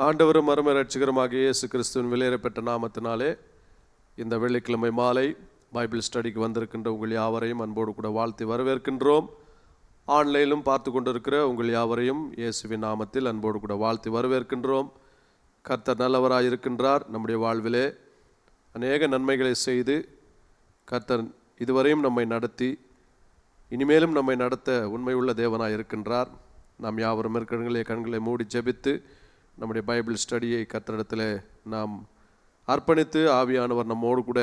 ஆண்டவரும் அருமை இரட்சகருமாகிய இயேசு கிறிஸ்துவின் விலையேறப்பெற்ற நாமத்தினாலே இந்த வெள்ளிக்கிழமை மாலை பைபிள் ஸ்டடிக்கு வந்திருக்கின்ற உங்கள் யாவரையும் அன்போடு கூட வாழ்த்தி வரவேற்கின்றோம். ஆன்லைனிலும் பார்த்து கொண்டிருக்கிற உங்கள் யாவரையும் இயேசுவின் நாமத்தில் அன்போடு கூட வாழ்த்தி வரவேற்கின்றோம். கர்த்தர் நல்லவராக இருக்கின்றார். நம்முடைய வாழ்விலே அநேக நன்மைகளை செய்து கர்த்தர் இதுவரையும் நம்மை நடத்தி இனிமேலும் நம்மை நடத்த உண்மையுள்ள தேவனாக இருக்கின்றார். நாம் யாவரும் இருக்கிற கண்களை மூடி ஜெபித்து நம்முடைய பைபிள் ஸ்டடியை கர்த்தரிடத்தில் நாம் அர்ப்பணித்து ஆவியானவர் நம்மோடு கூட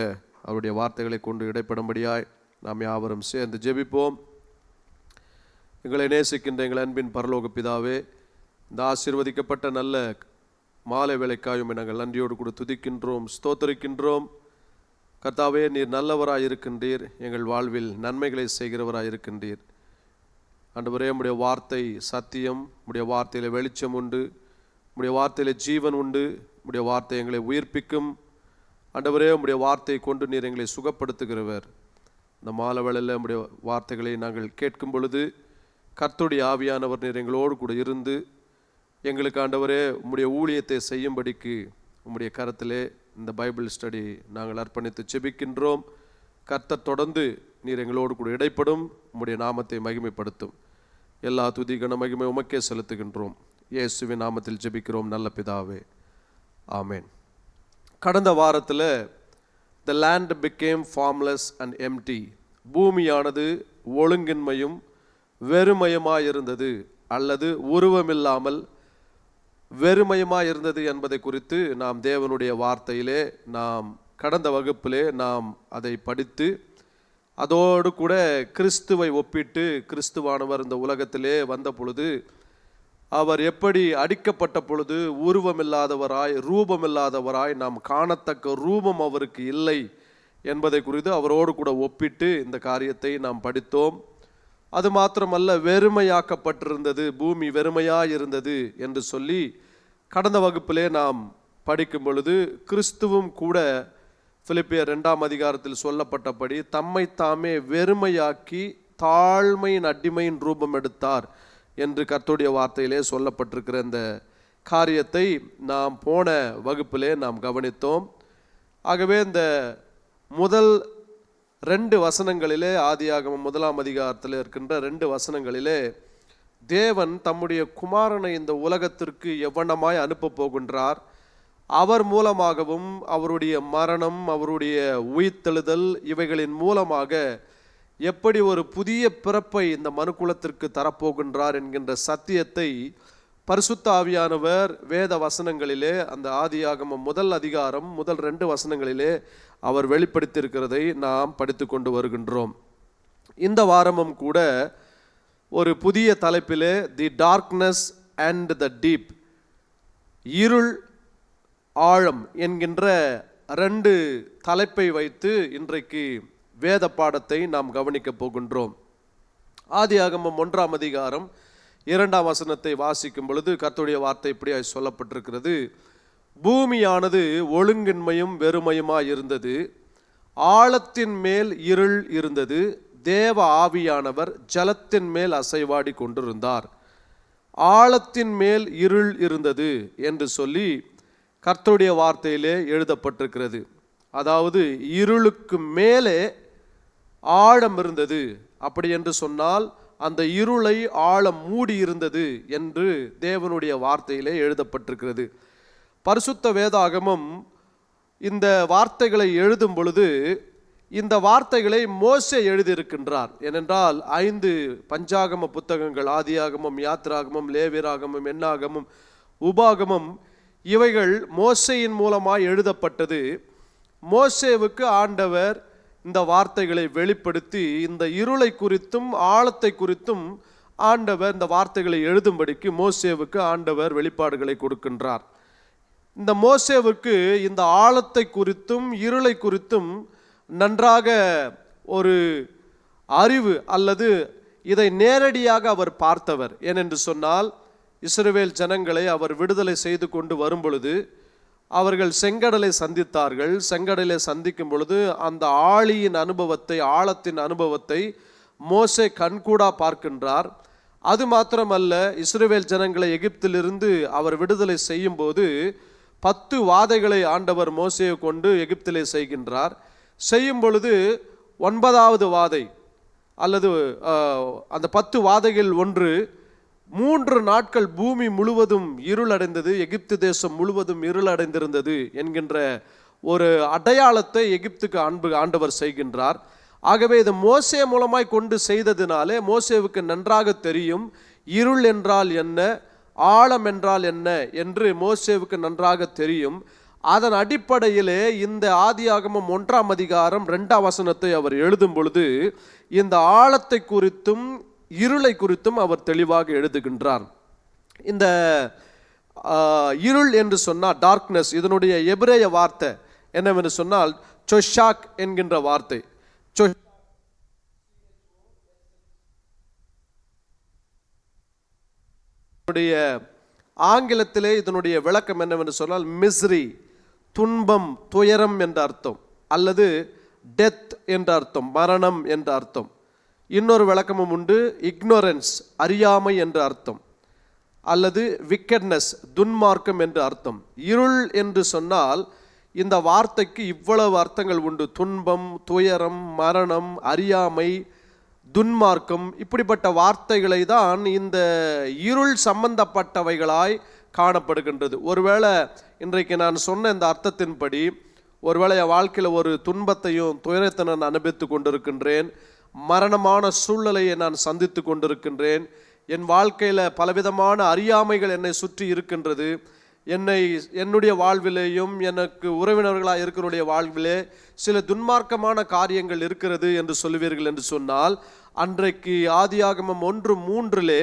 அவருடைய வார்த்தைகளை கொண்டு இடைப்படும்படியாய் நாம் யாவரும் சேர்ந்து ஜெபிப்போம். எங்களை நேசிக்கின்ற எங்கள் அன்பின் பரலோக பிதாவே, இந்த ஆசீர்வதிக்கப்பட்ட நல்ல மாலை வேளைக்காயும் நாங்கள் நன்றியோடு கூட துதிக்கின்றோம், ஸ்தோத்தரிக்கின்றோம். கர்த்தாவே, நீர் நல்லவராய் இருக்கின்றீர், எங்கள் வாழ்வில் நன்மைகளை செய்கிறவராய் இருக்கின்றீர். ஆண்டவரே, உம்முடைய வார்த்தை சத்தியம், உம்முடைய வார்த்தையில் வெளிச்சம் உண்டு, உம்முடைய வார்த்தையில் ஜீவன் உண்டு, உம்முடைய வார்த்தை எங்களை உயிர்ப்பிக்கும். ஆண்டவரே, உம்முடைய வார்த்தையை கொண்டு நீர் எங்களை சுகப்படுத்துகிறவர். இந்த மாலை வேளையில் உம்முடைய வார்த்தைகளை நாங்கள் கேட்கும் பொழுது கர்த்தருடைய ஆவியானவர் நீர் எங்களோடு கூட இருந்து எங்களுக்கு ஆண்டவரே உம்முடைய ஊழியத்தை செய்யும்படிக்கு உம்முடைய கரத்திலே இந்த பைபிள் ஸ்டடி நாங்கள் அர்ப்பணித்து செபிக்கின்றோம். கர்த்தர் தொடர்ந்து நீர் எங்களோடு கூட இடைப்படும், உம்முடைய நாமத்தை மகிமைப்படுத்தும். எல்லா துதி கன மகிமை உமக்கே செலுத்துகின்றோம். இயேசுவின் நாமத்தில் ஜெபிக்கிறோம் நல்ல பிதாவே, ஆமேன். கடந்த வாரத்தில் the land became formless and empty, பூமியானது ஒழுங்கின்மையும் வெறுமயமாயிருந்தது அல்லது உருவமில்லாமல் வெறுமயமாயிருந்தது என்பதை குறித்து நாம் தேவனுடைய வார்த்தையிலே நாம் கடந்த வகுப்பிலே நாம் அதை படித்து அதோடு கூட கிறிஸ்துவை ஒப்பிட்டு கிறிஸ்துவானவர் இந்த உலகத்திலே வந்த பொழுது அவர் எப்படி அடிக்கப்பட்ட பொழுது உருவமில்லாதவராய் ரூபமில்லாதவராய் நாம் காணத்தக்க ரூபம் அவருக்கு இல்லை என்பதை குறித்து அவரோடு கூட ஒப்பிட்டு இந்த காரியத்தை நாம் படித்தோம். அது மாத்திரமல்ல, வெறுமையாக்கப்பட்டிருந்தது, பூமி வெறுமையாயிருந்தது என்று சொல்லி கடந்த வகுப்பிலே நாம் படிக்கும் பொழுது கிறிஸ்துவும் கூட பிலிப்பியர் 2ஆம் அதிகாரத்தில் சொல்லப்பட்டபடி தம்மை தாமே வெறுமையாக்கி தாழ்மையின் அடிமையின் ரூபம் எடுத்தார் என்று கர்த்தருடைய வார்த்தையிலே சொல்லப்பட்டிருக்கிற இந்த காரியத்தை நாம் போன வகுப்பிலே நாம் கவனித்தோம். ஆகவே இந்த முதல் 2 வசனங்களிலே, ஆதியாகமம் 1ஆம் அதிகாரத்தில் இருக்கின்ற 2 வசனங்களிலே தேவன் தம்முடைய குமாரனை இந்த உலகத்திற்கு எவ்வண்ணமாய் அனுப்ப போகின்றார், அவர் மூலமாகவும் அவருடைய மரணம், அவருடைய உயிர்த்தெழுதல் இவைகளின் மூலமாக எப்படி ஒரு புதிய பிறப்பை இந்த மனுக்குலத்திற்கு தரப்போகின்றார் என்கின்ற சத்தியத்தை பரிசுத்த ஆவியானவர் வேத வசனங்களிலே, அந்த ஆதியாகமம் 1 அதிகாரம் முதல் 2 வசனங்களிலே அவர் வெளிப்படுத்தியிருக்கிறதை நாம் படித்து கொண்டு வருகின்றோம். இந்த வாரமும் கூட ஒரு புதிய தலைப்பிலே தி டார்க்னஸ் அண்ட் த டீப், இருள் ஆழம் என்கின்ற 2 தலைப்பை வைத்து இன்றைக்கு வேத பாடத்தை நாம் கவனிக்க போகின்றோம். ஆதியாகமம் 1ஆம் அதிகாரம் 2ஆம் வசனத்தை வாசிக்கும் பொழுது கர்த்தருடைய வார்த்தை இப்படியாய் சொல்லப்பட்டிருக்கிறது. பூமியானது ஒழுங்கின்மையும் வெறுமையுமாய் இருந்தது, ஆழத்தின் மேல் இருள் இருந்தது, தேவ ஆவியானவர் ஜலத்தின் மேல் அசைவாடி கொண்டிருந்தார். ஆழத்தின் மேல் இருள் இருந்தது என்று சொல்லி கர்த்தருடைய வார்த்தையிலே எழுதப்பட்டிருக்கிறது. அதாவது இருளுக்கு மேலே ஆழம் இருந்தது. அப்படி என்று சொன்னால் அந்த இருளை ஆழம் மூடி இருந்தது என்று தேவனுடைய வார்த்தையிலே எழுதப்பட்டிருக்கிறது. பரிசுத்த வேதாகமம் இந்த வார்த்தைகளை எழுதும் பொழுது இந்த வார்த்தைகளை மோசே எழுதியிருக்கின்றார். ஏனென்றால் 5 பஞ்சாகம புத்தகங்கள், ஆதியாகமம், யாத்திராகமம், லேவியராகமம், எண்ணாகமம், உபாகமம், இவைகள் மோசேயின் மூலமாய் எழுதப்பட்டது. மோசேவுக்கு ஆண்டவர் இந்த வார்த்தைகளை வெளிப்படுத்தி இந்த இருளை குறித்தும் ஆழத்தை குறித்தும் ஆண்டவர் இந்த வார்த்தைகளை எழுதும்படிக்கு மோசேவுக்கு ஆண்டவர் வெளிப்பாடுகளை கொடுக்கின்றார். இந்த மோசேவுக்கு இந்த ஆழத்தை குறித்தும் இருளை குறித்தும் நன்றாக ஒரு அறிவு அல்லது இதை நேரடியாக அவர் பார்த்தவர். ஏனென்று சொன்னால் இஸ்ரவேல் ஜனங்களை அவர் விடுதலை செய்து கொண்டு வரும் பொழுது அவர்கள் செங்கடலை சந்தித்தார்கள். செங்கடலை சந்திக்கும் பொழுது அந்த ஆழியின் அனுபவத்தை, ஆழத்தின் அனுபவத்தை மோசே கண்கூடா பார்க்கின்றார். அது மாத்திரமல்ல, இஸ்ரவேல் ஜனங்களை எகிப்திலிருந்து அவர் விடுதலை செய்யும் போது 10 வாதைகளை ஆண்டவர் மோசேயை கொண்டு எகிப்திலே செய்கின்றார். செய்யும் பொழுது 9வது வாதை அல்லது அந்த 10 வாதைகள் ஒன்று, 3 நாட்கள் பூமி முழுவதும் இருளடைந்தது, எகிப்து தேசம் முழுவதும் இருளடைந்திருந்தது என்கின்ற ஒரு அடையாளத்தை எகிப்துக்கு ஆண்டவர் செய்கின்றார். ஆகவே இது மோசே மூலமாய் கொண்டு செய்ததினாலே மோசேவுக்கு நன்றாக தெரியும் இருள் என்றால் என்ன, ஆழம் என்றால் என்ன என்று மோசேவுக்கு நன்றாக தெரியும். அதன் அடிப்படையிலே இந்த ஆதியாகமம் 1ஆம் அதிகாரம் 2ஆம் வசனத்தை அவர் எழுதும் பொழுது இந்த ஆழத்தை குறித்தும் இருளை குறித்தும் அவர் தெளிவாக எழுதுகின்றார். இந்த இருள் என்று சொன்னால் டார்க்னஸ், இதனுடைய எபிரேய வார்த்தை என்னவென்று சொன்னால் சொஷாக் என்கின்ற வார்த்தை. ஆங்கிலத்திலே இதனுடைய விளக்கம் என்னவென்று சொன்னால் மிஸ்ரி, துன்பம், துயரம் என்ற அர்த்தம், அல்லது டெத் என்ற அர்த்தம், மரணம் என்ற அர்த்தம். இன்னொரு விளக்கமும் உண்டு, இக்னோரன்ஸ், அறியாமை என்ற அர்த்தம், அல்லது விக்கெட்னஸ், துன்மார்க்கம் என்ற அர்த்தம். இருள் என்று சொன்னால் இந்த வார்த்தைக்கு இவ்வளவு அர்த்தங்கள் உண்டு. துன்பம், துயரம், மரணம், அறியாமை, துன்மார்க்கம், இப்படிப்பட்ட வார்த்தைகளை தான் இந்த இருள் சம்பந்தப்பட்டவைகளாய் காணப்படுகின்றது. ஒருவேளை இன்றைக்கு நான் சொன்ன இந்த அர்த்தத்தின்படி ஒருவேளை என் வாழ்க்கையில் ஒரு துன்பத்தையும் துயரத்தை நான் அனுபவித்து கொண்டிருக்கின்றேன், மரணமான சூழ்நிலையை நான் சந்தித்து கொண்டிருக்கின்றேன், என் வாழ்க்கையில் பலவிதமான அறியாமைகள் என்னை சுற்றி இருக்கின்றது, என்னுடைய வாழ்விலேயும் எனக்கு உறவினர்களாக இருக்கிறவருடைய வாழ்விலே சில துன்மார்க்கமான காரியங்கள் இருக்கிறது என்று சொல்லுவீர்கள் என்று சொன்னால், அன்றைக்கு ஆதியாகமம் 1:3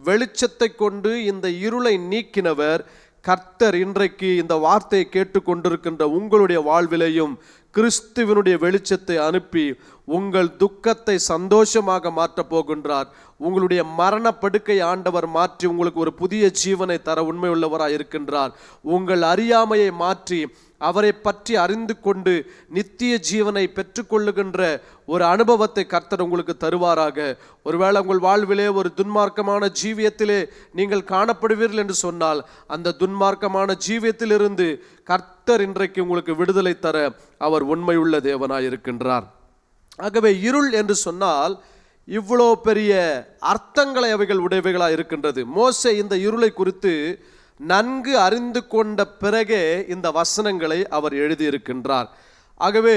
வெளிச்சத்தை கொண்டு இந்த இருளை நீக்கினவர் கர்த்தர் இன்றைக்கு இந்த வார்த்தையை கேட்டுக்கொண்டிருக்கின்ற உங்களுடைய வாழ்விலையும் கிறிஸ்துவனுடைய வெளிச்சத்தை அனுப்பி உங்கள் துக்கத்தை சந்தோஷமாக மாற்றப் போகின்றார். உங்களுடைய மரணப்படுக்கை ஆண்டவர் மாற்றி உங்களுக்கு ஒரு புதிய ஜீவனை தர உண்மை உள்ளவராய் இருக்கின்றார். உங்கள் அறியாமையை மாற்றி அவரை பற்றி அறிந்து கொண்டு நித்திய ஜீவனை பெற்றுக்கொள்ளுகின்ற ஒரு அனுபவத்தை கர்த்தர் உங்களுக்கு தருவாராக. ஒருவேளை உங்கள் வாழ்விலே ஒரு துன்மார்க்கமான ஜீவியத்திலே நீங்கள் காணப்படுவீர்கள் என்று சொன்னால் அந்த துன்மார்க்கமான ஜீவியத்திலிருந்து கர்த்தர் இன்றைக்கு உங்களுக்கு விடுதலை தர அவர் உண்மையுள்ள தேவனாய் இருக்கின்றார். ஆகவே இருள் என்று சொன்னால் இவ்வளோ பெரிய அர்த்தங்களை அவைகள் உடையவைகளாக இருக்கின்றது. மோசே இந்த இருளை குறித்து நன்கு அறிந்து கொண்ட பிறகே இந்த வசனங்களை அவர் எழுதியிருக்கின்றார். ஆகவே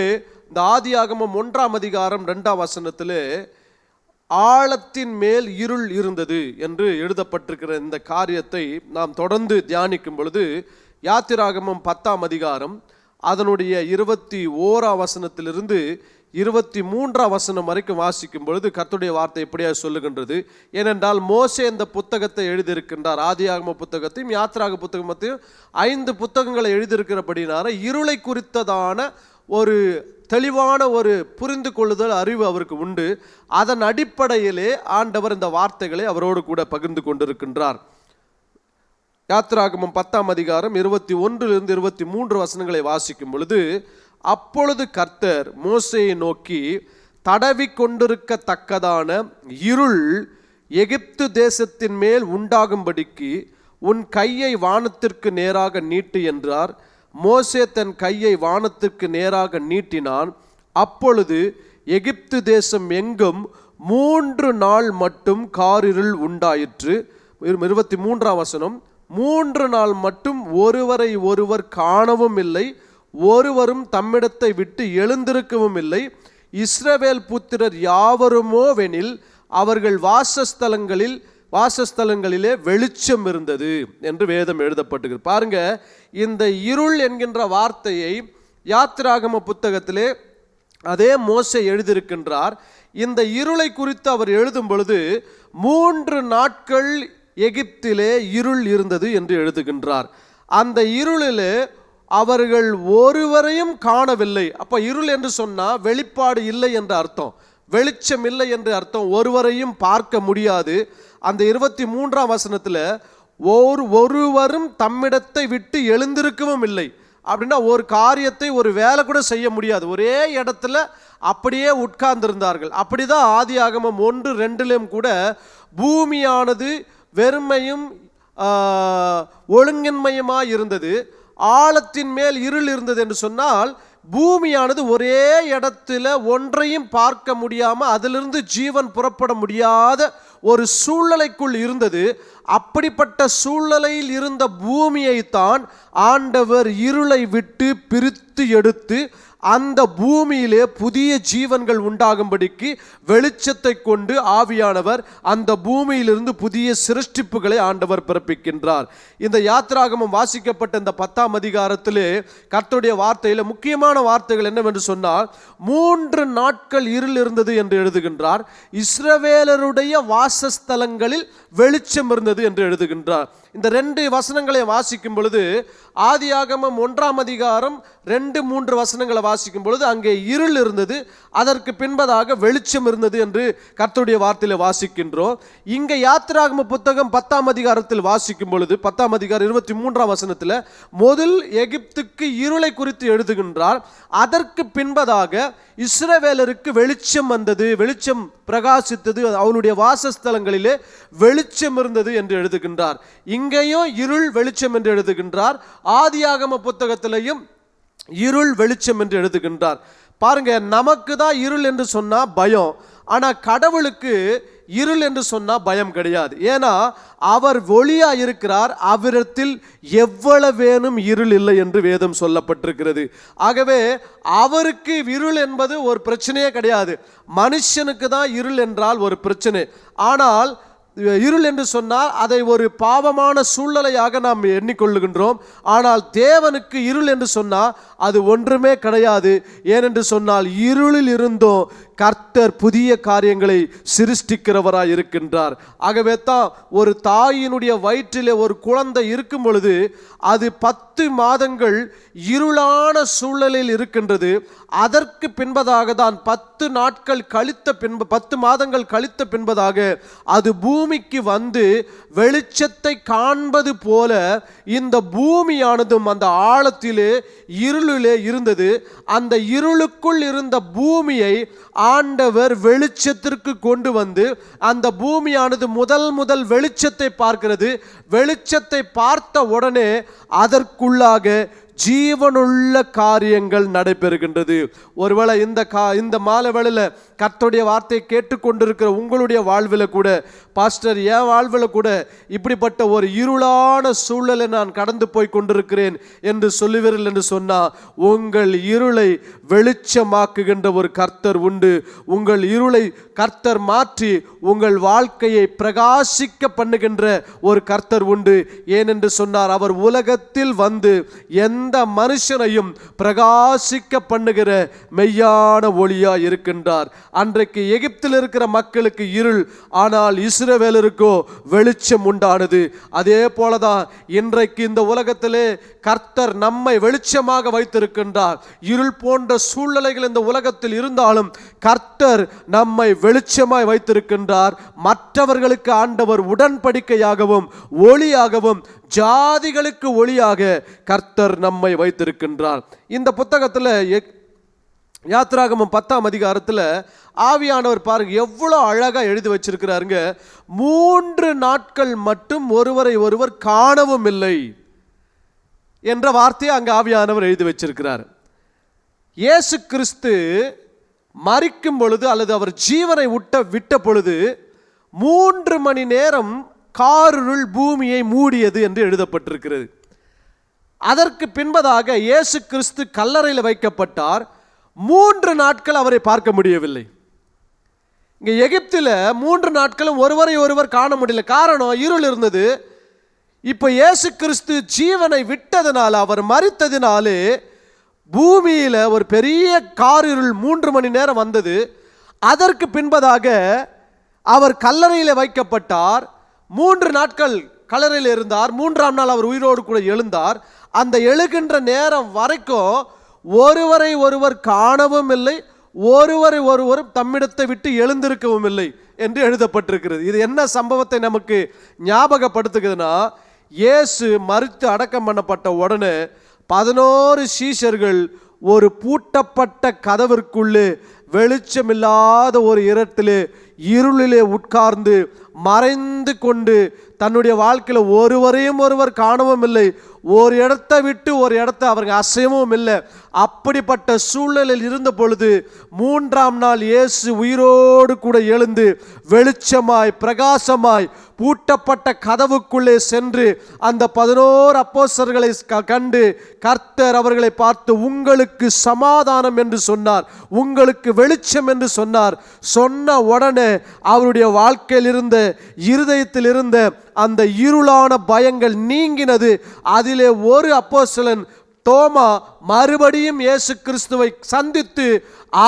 இந்த ஆதியாகமம் 1ஆம் அதிகாரம் 2ஆம் வசனத்திலே ஆழத்தின் மேல் இருள் இருந்தது என்று எழுதப்பட்டிருக்கிற இந்த காரியத்தை நாம் தொடர்ந்து தியானிக்கும் பொழுது யாத்திராகமம் 10ஆம் அதிகாரம் அதனுடைய 21ஆம் வசனத்திலிருந்து 23ஆம் வசனம் வரைக்கும் வாசிக்கும் பொழுது கர்த்தருடைய வார்த்தை எப்படியா சொல்லுகின்றது. ஏனென்றால் மோசே இந்த புத்தகத்தை எழுதியிருக்கின்றார். ஆதியாகம புத்தகத்தையும் யாத்திராக புத்தகத்தையும் 5 புத்தகங்களை எழுதியிருக்கிறபடினால இருளை குறித்ததான ஒரு தெளிவான ஒரு புரிந்து கொள்ளுதல் அறிவு அவருக்கு உண்டு. அதன் அடிப்படையிலே ஆண்டவர் இந்த வார்த்தைகளை அவரோடு கூட பகிர்ந்து கொண்டிருக்கின்றார். யாத்திராகமம் 10ஆம் அதிகாரம் 21லிருந்து 23 வசனங்களை வாசிக்கும் பொழுது, அப்பொழுது கர்த்தர் மோசேயை நோக்கி, தடவி கொண்டிருக்கத்தக்கதான இருள் எகிப்து தேசத்தின் மேல் உண்டாகும்படிக்கு உன் கையை வானத்திற்கு நேராக நீட்டு என்றார். மோசே தன் கையை வானத்திற்கு நேராக நீட்டினான். அப்பொழுது எகிப்து தேசம் எங்கும் 3 நாள் மட்டும் காரிருள் உண்டாயிற்று. 23ஆம் வசனம், 3 நாள் மட்டும் ஒருவரை ஒருவர் காணவும் இல்லை, ஒருவரும் தம்மிடத்தை விட்டு எழுந்திருக்கவும் இல்லை. இஸ்ரவேல் புத்திரர் யாவருமோவெனில் அவர்கள் வாசஸ்தலங்களிலே வெளிச்சம் இருந்தது என்று வேதம் எழுதப்பட்டிருக்கு. பாருங்க, இந்த இருள் என்கின்ற வார்த்தையை யாத்திராகம புத்தகத்திலே அதே மோசே எழுதியிருக்கின்றார். இந்த இருளை குறித்து அவர் எழுதும் பொழுது 3 நாட்கள் எகிப்திலே இருள் இருந்தது என்று எழுதுகின்றார். அந்த இருளிலே அவர்கள் ஒருவரையும் காணவில்லை. அப்ப இருள் என்று சொன்னா வெளிப்பாடு இல்லை என்ற அர்த்தம், வெளிச்சம் இல்லை என்று அர்த்தம். ஒருவரையும் பார்க்க முடியாது. அந்த 23ஆம் வசனத்துல ஒருவரும் தம்மிடத்தை விட்டு எழுந்திருக்கவும் இல்லை. அப்படின்னா ஒரு காரியத்தை ஒரு வேலை கூட செய்ய முடியாது, ஒரே இடத்துல அப்படியே உட்கார்ந்திருந்தார்கள். அப்படிதான் ஆதியாகமம் 1:2 கூட பூமியானது வெறுமையும் ஒழுங்கின்மையுமாய் இருந்தது, ஆழத்தின் மேல் இருள் இருந்தது என்று சொன்னால் பூமியானது ஒரே இடத்துல ஒன்றையும் பார்க்க முடியாம அதிலிருந்து ஜீவன் புறப்பட முடியாத ஒரு சூழ்நிலைக்குள் இருந்தது. அப்படிப்பட்ட சூழ்நிலையில் இருந்த பூமியை தான் ஆண்டவர் இருளை விட்டு பிரித்து எடுத்து அந்த பூமியிலே புதிய ஜீவன்கள் உண்டாகும்படிக்கு வெளிச்சத்தை கொண்டு ஆவியானவர் அந்த பூமியிலிருந்து புதிய சிருஷ்டிப்புகளை ஆண்டவர் பிறப்பிக்கின்றார். இந்த யாத்திராகமம் வாசிக்கப்பட்ட இந்த 10ஆம் அதிகாரத்திலே கர்த்தருடைய வார்த்தையில் முக்கியமான வார்த்தைகள் என்னவென்று சொன்னால் 3 நாட்கள் இருள் இருந்தது என்று எழுதுகின்றார். இஸ்ரவேலருடைய வாசஸ்தலங்களில் வெளிச்சம் இருந்தது என்று எழுதுகின்றார். இந்த 2 வசனங்களை வாசிக்கும் பொழுது ஆதியாகமம் 1ஆம் அதிகாரம் 2-3 வசனங்களை வாசிக்கும் பொழுது அங்கே இருள் இருந்தது, அதற்கு பின்பதாக வெளிச்சம் இருந்தது என்று கர்த்தருடைய வார்த்தையில் வாசிக்கின்றோம். இங்கே யாத்திராகம புத்தகம் 10ஆம் அதிகாரத்தில் வாசிக்கும் பொழுது 10ஆம் அதிகாரம் 23ஆம் வசனத்தில் முதல் எகிப்துக்கு இருளை குறித்து எழுதுகின்றார். அதற்கு பின்பதாக இஸ்ரவேலருக்கு வெளிச்சம் வந்தது, வெளிச்சம் பிரகாசித்தது, அவனுடைய வாசஸ்தலங்களிலே வெளிச்சம் இருந்தது என்று எழுதுகின்றார். இங்கேயும் இருள் வெளிச்சம் என்று எழுதுகின்றார், ஆதியாகம புத்தகத்திலையும் இருள் வெளிச்சம் என்று எழுதுகின்றார். பாருங்க, நமக்கு தான் இருள் என்று சொன்னா பயம், ஆனா கடவுளுக்கு இருள் என்று சொன்னா பயம் கிடையாது. ஏன்னா அவர் ஒளியா இருக்கிறார், அவரிடத்தில் எவ்வளவேனும் இருள் இல்லை என்று வேதம் சொல்லப்பட்டிருக்கிறது. ஆகவே அவருக்கு இருள் என்பது ஒரு பிரச்சனையே கிடையாது. மனுஷனுக்கு தான் இருள் என்றால் ஒரு பிரச்சனை. ஆனால் இருள் என்று சொன்னால் அதை ஒரு பாவமான சூழ்நிலையாக நாம் எண்ணிக்கொள்ளுகின்றோம். ஆனால் தேவனுக்கு இருள் என்று சொன்னால் அது ஒன்றுமே கிடையாது. ஏனென்று சொன்னால் இருளில் இருந்தும் கர்த்தர் புதிய காரியங்களை சிருஷ்டிக்கிறவராய் இருக்கின்றார். ஆகவே தான் ஒரு தாயினுடைய வயிற்றிலே ஒரு குழந்தை இருக்கும் பொழுது அது 10 மாதங்கள் இருளான சூழ்நிலையில் இருக்கின்றது. அதற்கு பின்பதாக தான் 10 நாட்கள் கழித்த பின்பு 10 மாதங்கள் கழித்த பின்பதாக அது பூமிக்கு வந்து வெளிச்சத்தை காண்பது போல இந்த பூமியானதும் அந்த ஆழத்திலே இருளிலே இருந்தது. அந்த இருளுக்குள் இருந்த பூமியை ஆண்டவர் வெளிச்சத்திற்கு கொண்டு வந்து அந்த பூமியானது முதல் வெளிச்சத்தை பார்க்கிறது. வெளிச்சத்தை பார்த்த உடனே அதற்குள்ளாக ஜீவனுள்ள காரியங்கள் நடைபெறுகின்றது. ஒருவேளை இந்த மாலை வேளையில் கர்த்தருடைய வார்த்தையை கேட்டுக்கொண்டிருக்கிற உங்களுடைய வாழ்வில் கூட, பாஸ்டர் என் வாழ்வில் கூட இப்படிப்பட்ட ஒரு இருளான சூழலை நான் கடந்து போய் கொண்டிருக்கிறேன் என்று சொல்லுவீர்கள் என்று சொன்னால், உங்கள் இருளை வெளிச்சமாக்குகின்ற ஒரு கர்த்தர் உண்டு. உங்கள் இருளை கர்த்தர் மாற்றி உங்கள் வாழ்க்கையை பிரகாசிக்க பண்ணுகின்ற ஒரு கர்த்தர் உண்டு. ஏனென்று சொன்னார், அவர் உலகத்தில் வந்து எந்த மனுஷனையும் பிரகாசிக்க பண்ணுகிற மெய்யான ஒளியா இருக்கின்றார். அன்றைக்கு எகிப்தில் இருக்கிற மக்களுக்கு இருள், ஆனால் இஸ்ரவேலருக்கோ வெளிச்சம் உண்டானது. அதே போலதான் இன்றைக்கு இந்த உலகத்திலே கர்த்தர் நம்மை வெளிச்சமாக வைத்திருக்கின்றார். இருள் போன்ற சூழ்நிலைகள் இந்த உலகத்தில் இருந்தாலும் கர்த்தர் நம்மை வெளிச்சமாய் வைத்திருக்கின்றார். மற்றவர்களுக்கு ஆண்டவர் உடன்படிக்கையாகவும் ஒளியாகவும் ஜாதிகளுக்கு ஒளியாக கர்த்தர் நம்மை வைத்திருக்கின்றார். இந்த புத்தகத்தில் யாத்திராகமம் 10ஆம் அதிகாரத்தில் ஆவியானவர் பாருங்க எவ்வளோ அழகா எழுதி வச்சிருக்கிறாருங்க. 3 நாட்கள் மட்டும் ஒருவரை ஒருவர் காணவும் இல்லை என்ற வார்த்தையை அங்கே ஆவியானவர் எழுதி வச்சிருக்கிறார். இயேசு கிறிஸ்து மரிக்கும் பொழுது அல்லது அவர் ஜீவனை விட்ட பொழுது 3 மணி நேரம் காரிருள் பூமியை மூடியது என்று எழுதப்பட்டிருக்கிறது. அதற்கு பின்பதாக இயேசு கிறிஸ்து கல்லறையில் வைக்கப்பட்டார். 3 நாட்கள் அவரை பார்க்க முடியவில்லை. இங்கே எகிப்தில் 3 நாட்களும் ஒருவரை ஒருவர் காண முடியல. காரணம், இருள் இருந்தது. இப்போ இயேசு கிறிஸ்து ஜீவனை விட்டதுனால, அவர் மரித்ததினாலே பூமியில் ஒரு பெரிய காரிருள் 3 மணி நேரம் வந்தது. அதற்கு பின்பதாக அவர் கல்லறையில் வைக்கப்பட்டார். 3 நாட்கள் கல்லறையில் இருந்தார். 3ஆம் நாள் அவர் உயிரோடு கூட எழுந்தார். அந்த எழுகின்ற நேரம் வரைக்கும் ஒருவரை ஒருவர் காணவும் இல்லை, ஒருவரை ஒருவர் தம்மிடத்தை விட்டு எழுந்திருக்கவும் இல்லை என்று எழுதப்பட்டிருக்கிறது. இது என்ன சம்பவத்தை நமக்கு ஞாபகப்படுத்துகிறதுனா, இயேசு மரித்து அடக்கம் பண்ணப்பட்ட உடனே 11 சீஷர்கள் ஒரு பூட்டப்பட்ட கதவிற்குள்ளே வெளிச்சமில்லாத ஒரு இடத்திலே இருளிலே உட்கார்ந்து மறைந்து கொண்டு தன்னுடைய வாழ்க்கையில் ஒருவரையும் ஒருவர் காணவும் இல்லை, ஒரு இடத்தை விட்டு ஒரு இடத்தை அவர்கள் அசையவும் இல்லை. அப்படிப்பட்ட சூழ்நிலையில் இருந்த பொழுது 3ஆம் நாள் இயேசு உயிரோடு கூட எழுந்து வெளிச்சமாய் பிரகாசமாய் பூட்டப்பட்ட கதவுக்குள்ளே சென்று அந்த 11 அப்போஸ்தலர்களை கண்டு கர்த்தர் அவர்களை பார்த்து உங்களுக்கு சமாதானம் என்று சொன்னார், உங்களுக்கு வெளிச்சம் என்று சொன்னார். சொன்ன உடனே அவருடைய வாழ்க்கையில் இருந்த இருதயத்தில் இருந்த அந்த இருளான பயங்கள் நீங்கினது. அதிலே ஒரு அப்போஸ்தலன் தோமா மறுபடியும் இயேசு கிறிஸ்துவை சந்தித்து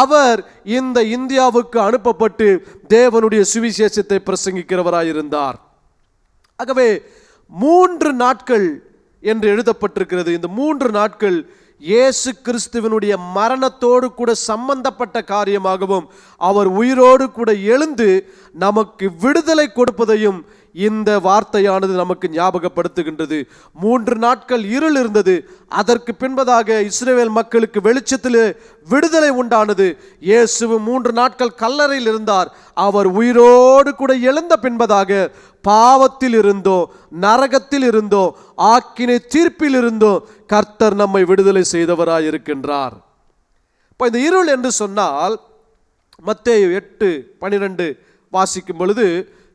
அவர் இந்த இந்தியாவுக்கு அனுப்பப்பட்டு தேவனுடைய சுவிசேஷத்தை பிரசங்கிக்கிறவராயிருந்தார். ஆகவே 3 நாட்கள் என்று எழுதப்பட்டிருக்கிறது. இந்த 3 நாட்கள் இயேசு கிறிஸ்துவனுடைய மரணத்தோடு கூட சம்பந்தப்பட்ட காரியமாகவும் அவர் உயிரோடு கூட எழுந்து நமக்கு விடுதலை கொடுப்பதையும் இந்த வார்த்தையானது நமக்கு ஞாபகப்படுத்துகின்றது. 3 நாட்கள் இருள் இருந்தது. அதற்கு பின்பதாக இஸ்ரவேல் மக்களுக்கு வெளிச்சத்தில் விடுதலை உண்டானது. இயேசு 3 நாட்கள் கல்லறையில் இருந்தார். அவர் உயிரோடு கூட எழுந்த பின்பதாக பாவத்தில் இருந்தோ, நரகத்தில் இருந்தோ, ஆக்கினை தீர்ப்பில் இருந்தோ கர்த்தர் நம்மை விடுதலை செய்தவராய் இருக்கின்றார். இப்போ இந்த இருள் என்று சொன்னால் மத்தேயு 8:12 வாசிக்கும் பொழுது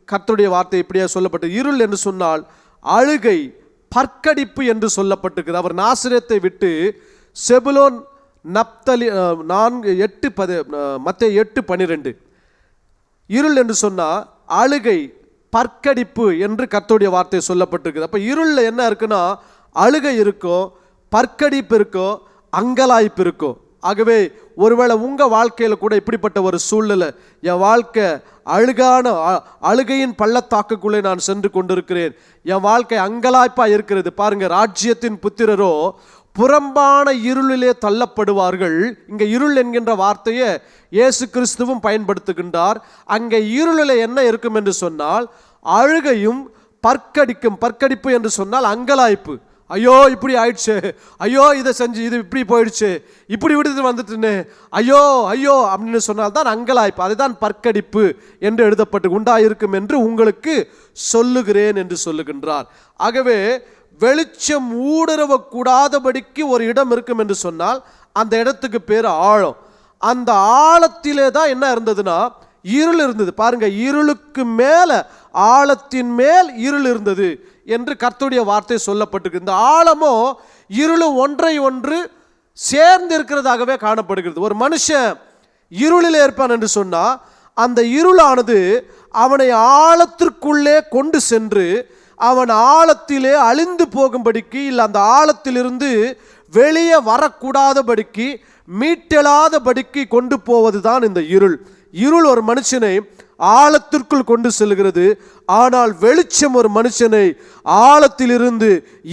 கர்த்தருடைய வார்த்தை இப்படியே சொல்லப்பட்டு, இருள் என்று சொன்னால் அழுகை, பற்கடிப்பு என்று சொல்லப்பட்டிருக்கிறது. அவர் நாசரேத்தை விட்டு செபுலோன் நப்தலி 4:8 மத்தேயு 8:12 இருள் என்று சொன்னால் அழுகை, பற்கடிப்பு என்று கர்த்தருடைய வார்த்தை சொல்லப்பட்டிருக்குது. அப்போ இருளில் என்ன இருக்குன்னா அழுகை இருக்கோ, பற்கடிப்பு இருக்கோ, அங்கலாய்ப்பு இருக்கோ. ஆகவே ஒருவேளை உங்கள் வாழ்க்கையில் கூட இப்படிப்பட்ட ஒரு சூழ்நிலை, என் வாழ்க்கை அழுகையின் பள்ளத்தாக்குக்குள்ளே நான் சென்று கொண்டிருக்கிறேன், என் வாழ்க்கை அங்கலாய்ப்பாக இருக்கிறது. பாருங்கள், ராஜ்யத்தின் புத்திரரோ புறம்பான இருளிலே தள்ளப்படுவார்கள். இங்கே இருள் என்கின்ற வார்த்தையை இயேசு கிறிஸ்துவும் பயன்படுத்துகின்றார். அங்கே இருளில் என்ன இருக்கும் என்று சொன்னால் அழுகையும் பற்கடிப்பு என்று சொன்னால் அங்கலாய்ப்பு. ஐயோ இப்படி ஆயிடுச்சு, ஐயோ இதை செஞ்சு இது இப்படி போயிடுச்சு, இப்படி விடுதலை வந்துட்டுன்னு ஐயோ ஐயோ அப்படின்னு சொன்னால் தான் அங்கலாய்ப்பு. அதுதான் பற்கடிப்பு என்று எழுதப்பட்டு உண்டாயிருக்கும் என்று உங்களுக்கு சொல்லுகிறேன் என்று சொல்லுகின்றார். ஆகவே வெளிச்சம் ஊடுருவக்கூடாதபடிக்கு ஒரு இடம் இருக்கும் என்று சொன்னால் அந்த இடத்துக்கு பேர் ஆழம். அந்த ஆழத்திலே தான் என்ன இருந்ததுன்னா இருள் இருந்தது. பாருங்க, இருளுக்கு மேல ஆழத்தின் மேல் இருள் இருந்தது என்று கர்த்தருடைய வார்த்தை சொல்லப்பட்டிருக்கு. இந்த ஆழமோ இருளும் ஒன்றை ஒன்று சேர்ந்து இருக்கிறதாகவே காணப்படுகிறது. ஒரு மனுஷன் இருளில் இருப்பான் என்று சொன்னால் அந்த இருளானது அவனை ஆழத்திற்குள்ளே கொண்டு சென்று அவன் ஆழத்திலே அழிந்து போகும்படிக்கு, இல்லை அந்த ஆழத்திலிருந்து வெளியே வரக்கூடாதபடிக்கு, மீட்டெழாதபடிக்கு கொண்டு போவது தான் இந்த இருள். இருள் ஒரு மனுஷனை ஆழத்திற்குள் கொண்டு செல்கிறது. ஆனால் வெளிச்சம் ஒரு மனுஷனை ஆழத்திலிருந்து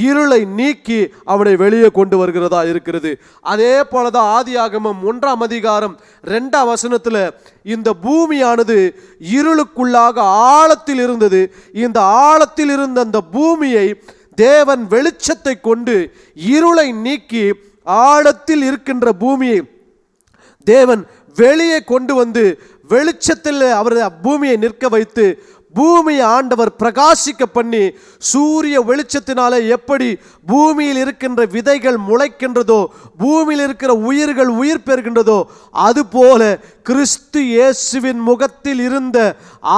இருளை நீக்கி அவனை வெளியே கொண்டு வருகிறதா இருக்கிறது. அதே போலதான் ஆதியாகமம் 1ஆம் அதிகாரம் 2ஆம் வசனத்தில் இந்த பூமியானது இருளுக்குள்ளாக ஆழத்தில் இருந்தது. இந்த ஆழத்தில் இருந்த அந்த பூமியை தேவன் வெளிச்சத்தை கொண்டு இருளை நீக்கி ஆழத்தில் இருக்கின்ற பூமியை தேவன் வெளியே கொண்டு வந்து வெளிச்சத்தில் அவர் பூமியை நிற்க வைத்து பூமியை ஆண்டவர் பிரகாசிக்க பண்ணி, சூரிய வெளிச்சத்தினாலே எப்படி பூமியில் இருக்கின்ற விதைகள் முளைக்கின்றதோ, பூமியில் இருக்கிற உயிர்கள் உயிர் பெறுகின்றதோ, அதுபோல கிறிஸ்து இயேசுவின் முகத்தில் இருந்த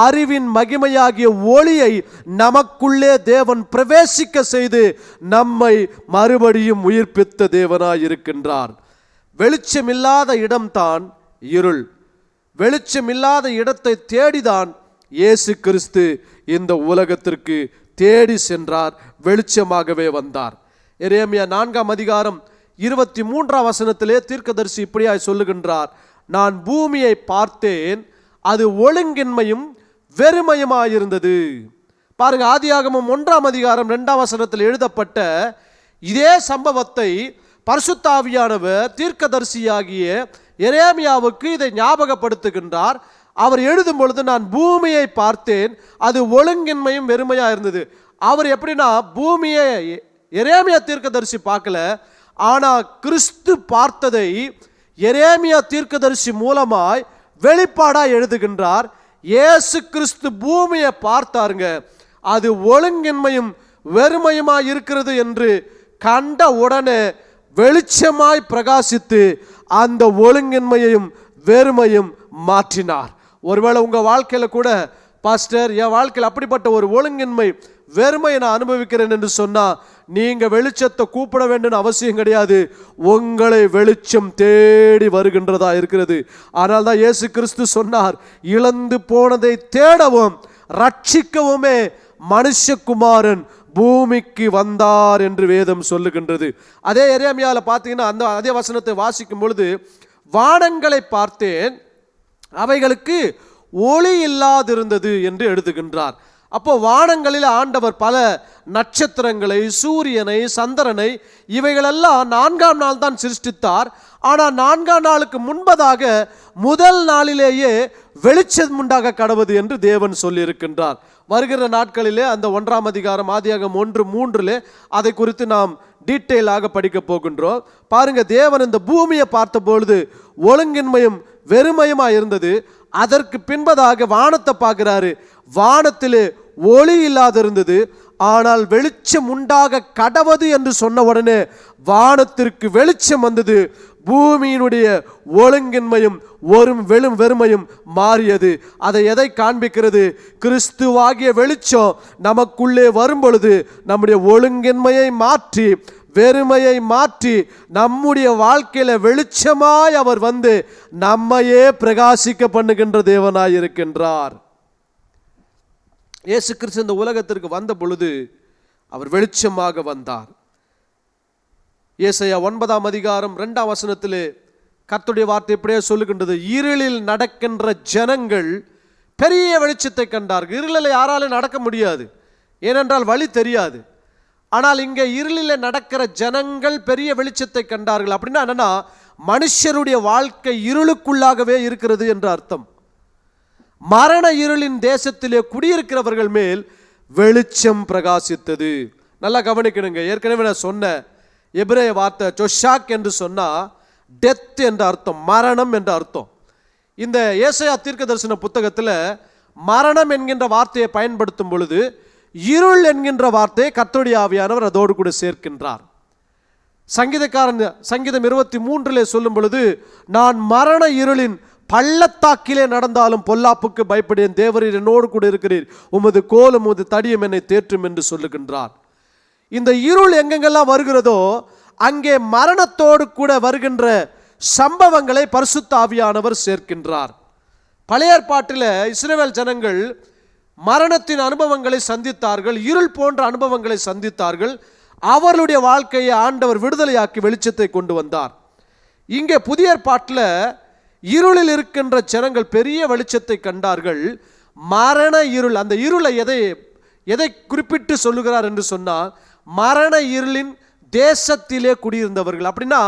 அறிவின் மகிமையாகிய ஒளியை நமக்குள்ளே தேவன் பிரவேசிக்க செய்து நம்மை மறுபடியும் உயிர்ப்பித்த தேவனாய் இருக்கின்றார். வெளிச்சமில்லாத இடம்தான் இருள். வெளிச்சமில்லாத இடத்தை தேடிதான் இயேசு கிறிஸ்து இந்த உலகத்திற்கு தேடி சென்றார், வெளிச்சமாகவே வந்தார். எரேமியா 4ஆம் அதிகாரம் 23ஆம் வசனத்திலே தீர்க்கதரிசி இப்படியாய் சொல்லுகின்றார், நான் பூமியை பார்த்தேன், அது ஒழுங்கின்மையும் வெறுமையுமாயிருந்தது. பாருங்க, ஆதியாகமம் 1ஆம் அதிகாரம் 2ஆம் வசனத்தில் எழுதப்பட்ட இதே சம்பவத்தை பரிசுத்த ஆவியானவர் தீர்க்கதரிசியாகிய எரேமியாவுக்கு இதை ஞாபகப்படுத்துகின்றார். அவர் எழுதும் பொழுது நான் பூமியை பார்த்தேன், அது ஒழுங்கின்மையும் வெறுமையா இருந்தது. அவர் எப்படின்னா பூமியை எரேமியா தீர்க்கதரிசி பார்க்கல, ஆனால் கிறிஸ்து பார்த்ததை எரேமியா தீர்க்கதரிசி மூலமாய் வெளிப்பாடாய் எழுதுகின்றார். இயேசு கிறிஸ்து பூமியை பார்த்தாருங்க, அது ஒழுங்கின்மையும் வெறுமையுமாய் இருக்கிறது என்று கண்ட உடனே வெளிச்சமாய் பிரகாசித்து அந்த ஒழுங்கின்மையையும் வெறுமையும் மாற்றினார். ஒருவேளை உங்க வாழ்க்கையில கூட, பாஸ்டர் என் வாழ்க்கையில் அப்படிப்பட்ட ஒரு ஒழுங்கின்மை வெறுமையை நான் அனுபவிக்கிறேன் என்று சொன்னா, நீங்க வெளிச்சத்தை கூப்பிட வேண்டும் அவசியம் கிடையாது. உங்களை வெளிச்சம் தேடி வருகின்றதா இருக்கிறது. ஆனால் தான் இயேசு கிறிஸ்து சொன்னார், இழந்து போனதை தேடவும் ரட்சிக்கவுமே மனுஷகுமாரன் பூமிக்கு வந்தார் என்று வேதம் சொல்லுகின்றது. அதே எரேமியாவில் பார்த்தீங்கன்னா அதே வசனத்தை வாசிக்கும் பொழுது, வானங்களை பார்த்தேன், அவைகளுக்கு ஒளி இல்லாதிருந்தது என்று எழுதுகின்றார். அப்போ வானங்களில் ஆண்டவர் பல நட்சத்திரங்களை, சூரியனை, சந்திரனை இவைகளெல்லாம் 4ஆம் நாள் தான் சிருஷ்டித்தார். ஆனால் 4ஆம் நாளுக்கு முன்பதாக முதல் நாளிலேயே வெளிச்சம் உண்டாக கடவுது என்று தேவன் சொல்லியிருக்கின்றார். வருகிற நாட்களிலே அந்த 1ஆம் அதிகாரம் ஆதியாகமம் 1:3 அதை குறித்து நாம் டீட்டெயிலாக படிக்க போகின்றோம். பாருங்க, தேவன் இந்த பூமியை பார்த்த பொழுது ஒழுங்கின்மையும் வெறுமையுமா இருந்தது. அதற்கு பின்பதாக வானத்தை பார்க்கிறாரு, வானத்திலே ஒளி இல்லாதிருந்தது. ஆனால் வெளிச்சம் உண்டாக கடவது என்று சொன்ன உடனே வானத்திற்கு வெளிச்சம் வந்தது. பூமியினுடைய ஒழுங்கின்மையும் வெறுமையும் மாறியது. அதை எதை காண்பிக்கிறது? கிறிஸ்துவாகிய வெளிச்சம் நமக்குள்ளே வரும் பொழுது நம்முடைய ஒழுங்கின்மையை மாற்றி, வெறுமையை மாற்றி, நம்முடைய வாழ்க்கையில வெளிச்சமாய் அவர் வந்து நம்மையே பிரகாசிக்க பண்ணுகின்ற தேவனாய் இருக்கின்றார். இயேசு கிறிஸ்து இந்த உலகத்திற்கு வந்த பொழுது அவர் வெளிச்சமாக வந்தார். ஏசாயா 9ஆம் அதிகாரம் 2ஆம் வசனத்திலே கர்த்தருடைய வார்த்தை இப்படியே சொல்லுகின்றது, இருளில் நடக்கின்ற ஜனங்கள் பெரிய வெளிச்சத்தை கண்டார்கள். இருளில் யாராலும் நடக்க முடியாது, ஏனென்றால் வழி தெரியாது. ஆனால் இங்கே இருளில் நடக்கிற ஜனங்கள் பெரிய வெளிச்சத்தை கண்டார்கள். அப்படின்னா என்னன்னா, மனுஷருடைய வாழ்க்கை இருளுக்குள்ளாகவே இருக்கிறது என்று அர்த்தம். மரண இருளின் தேசத்திலே குடியிருக்கிறவர்கள் மேல் வெளிச்சம் பிரகாசித்தது. நல்லா கவனிக்கணுங்க. ஏற்கனவே நான் சொன்ன எபிரேய வார்த்தை ஜொஷாக் என்று சொன்னா டெத் என்ற அர்த்தம், மரணம் என்ற அர்த்தம். இந்த ஏசாயா தீர்க்கதரிசன புத்தகத்தில் மரணம் என்கின்ற வார்த்தையை பயன்படுத்தும் பொழுது இருள் என்கின்ற வார்த்தையை கர்த்தருடைய ஆவியானவர் அதோடு கூட சேர்க்கின்றார். சங்கீதம் 23 சொல்லும் பொழுது, நான் மரண இருளின் பள்ளத்தாக்கிலே நடந்தாலும் பொல்லாப்புக்கு பயப்படேன், தேவரீர் என்னோடு கூட இருக்கிறீர், உமது கோலும் உமது தடியும் என்னை தேற்றும் என்று சொல்லுகின்றார். இந்த இருள் எங்கெங்கெல்லாம் வருகிறதோ அங்கே மரணத்தோடு கூட வருகின்ற சம்பவங்களை பரிசுத்த ஆவியானவர் சேர்க்கின்றார். பழைய ஏற்பாட்டில் இஸ்ரவேல் ஜனங்கள் மரணத்தின் அனுபவங்களை சந்தித்தார்கள், இருள் போன்ற அனுபவங்களை சந்தித்தார்கள். அவர்களுடைய வாழ்க்கையை ஆண்டவர் விடுதலையாக்கி வெளிச்சத்தை கொண்டு வந்தார். இங்கே புதிய ஏற்பாட்டில் இருளில் இருக்கின்ற ஜனங்கள் பெரிய வெளிச்சத்தை கண்டார்கள். மரண இருள், அந்த இருளை எதை குறிப்பிட்டு சொல்லுகிறார் என்று சொன்னால், மரண இருளின் தேசத்திலே குடியிருந்தவர்கள். அப்படின்னா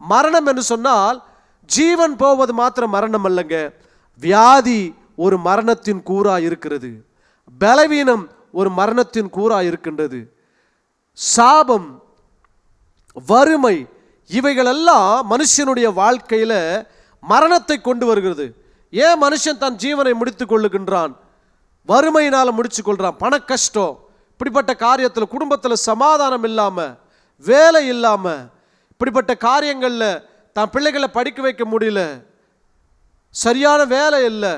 மரணம் என்று சொன்னால் ஜீவன் போவது மாத்திரம் மரணம் அல்லங்க, வியாதி ஒரு மரணத்தின் கூறா இருக்கிறது, பலவீனம் ஒரு மரணத்தின் கூறா இருக்கின்றது, சாபம், வறுமை இவைகளெல்லாம் மனுஷனுடைய வாழ்க்கையில மரணத்தை கொண்டு வருகிறது. ஏன் மனுஷன் தன் ஜீவனை முடித்துக் கொள்ளுகின்றான்? வறுமையினால முடிச்சு கொள்றான், பண கஷ்டம், இப்படிப்பட்ட காரியத்தில் குடும்பத்தில் சமாதானம் இல்லாம, வேலை இல்லாம, இப்படிப்பட்ட காரியங்களில் தான் பிள்ளைகளை படிக்க வைக்க முடியல, சரியான வேலை இல்லை,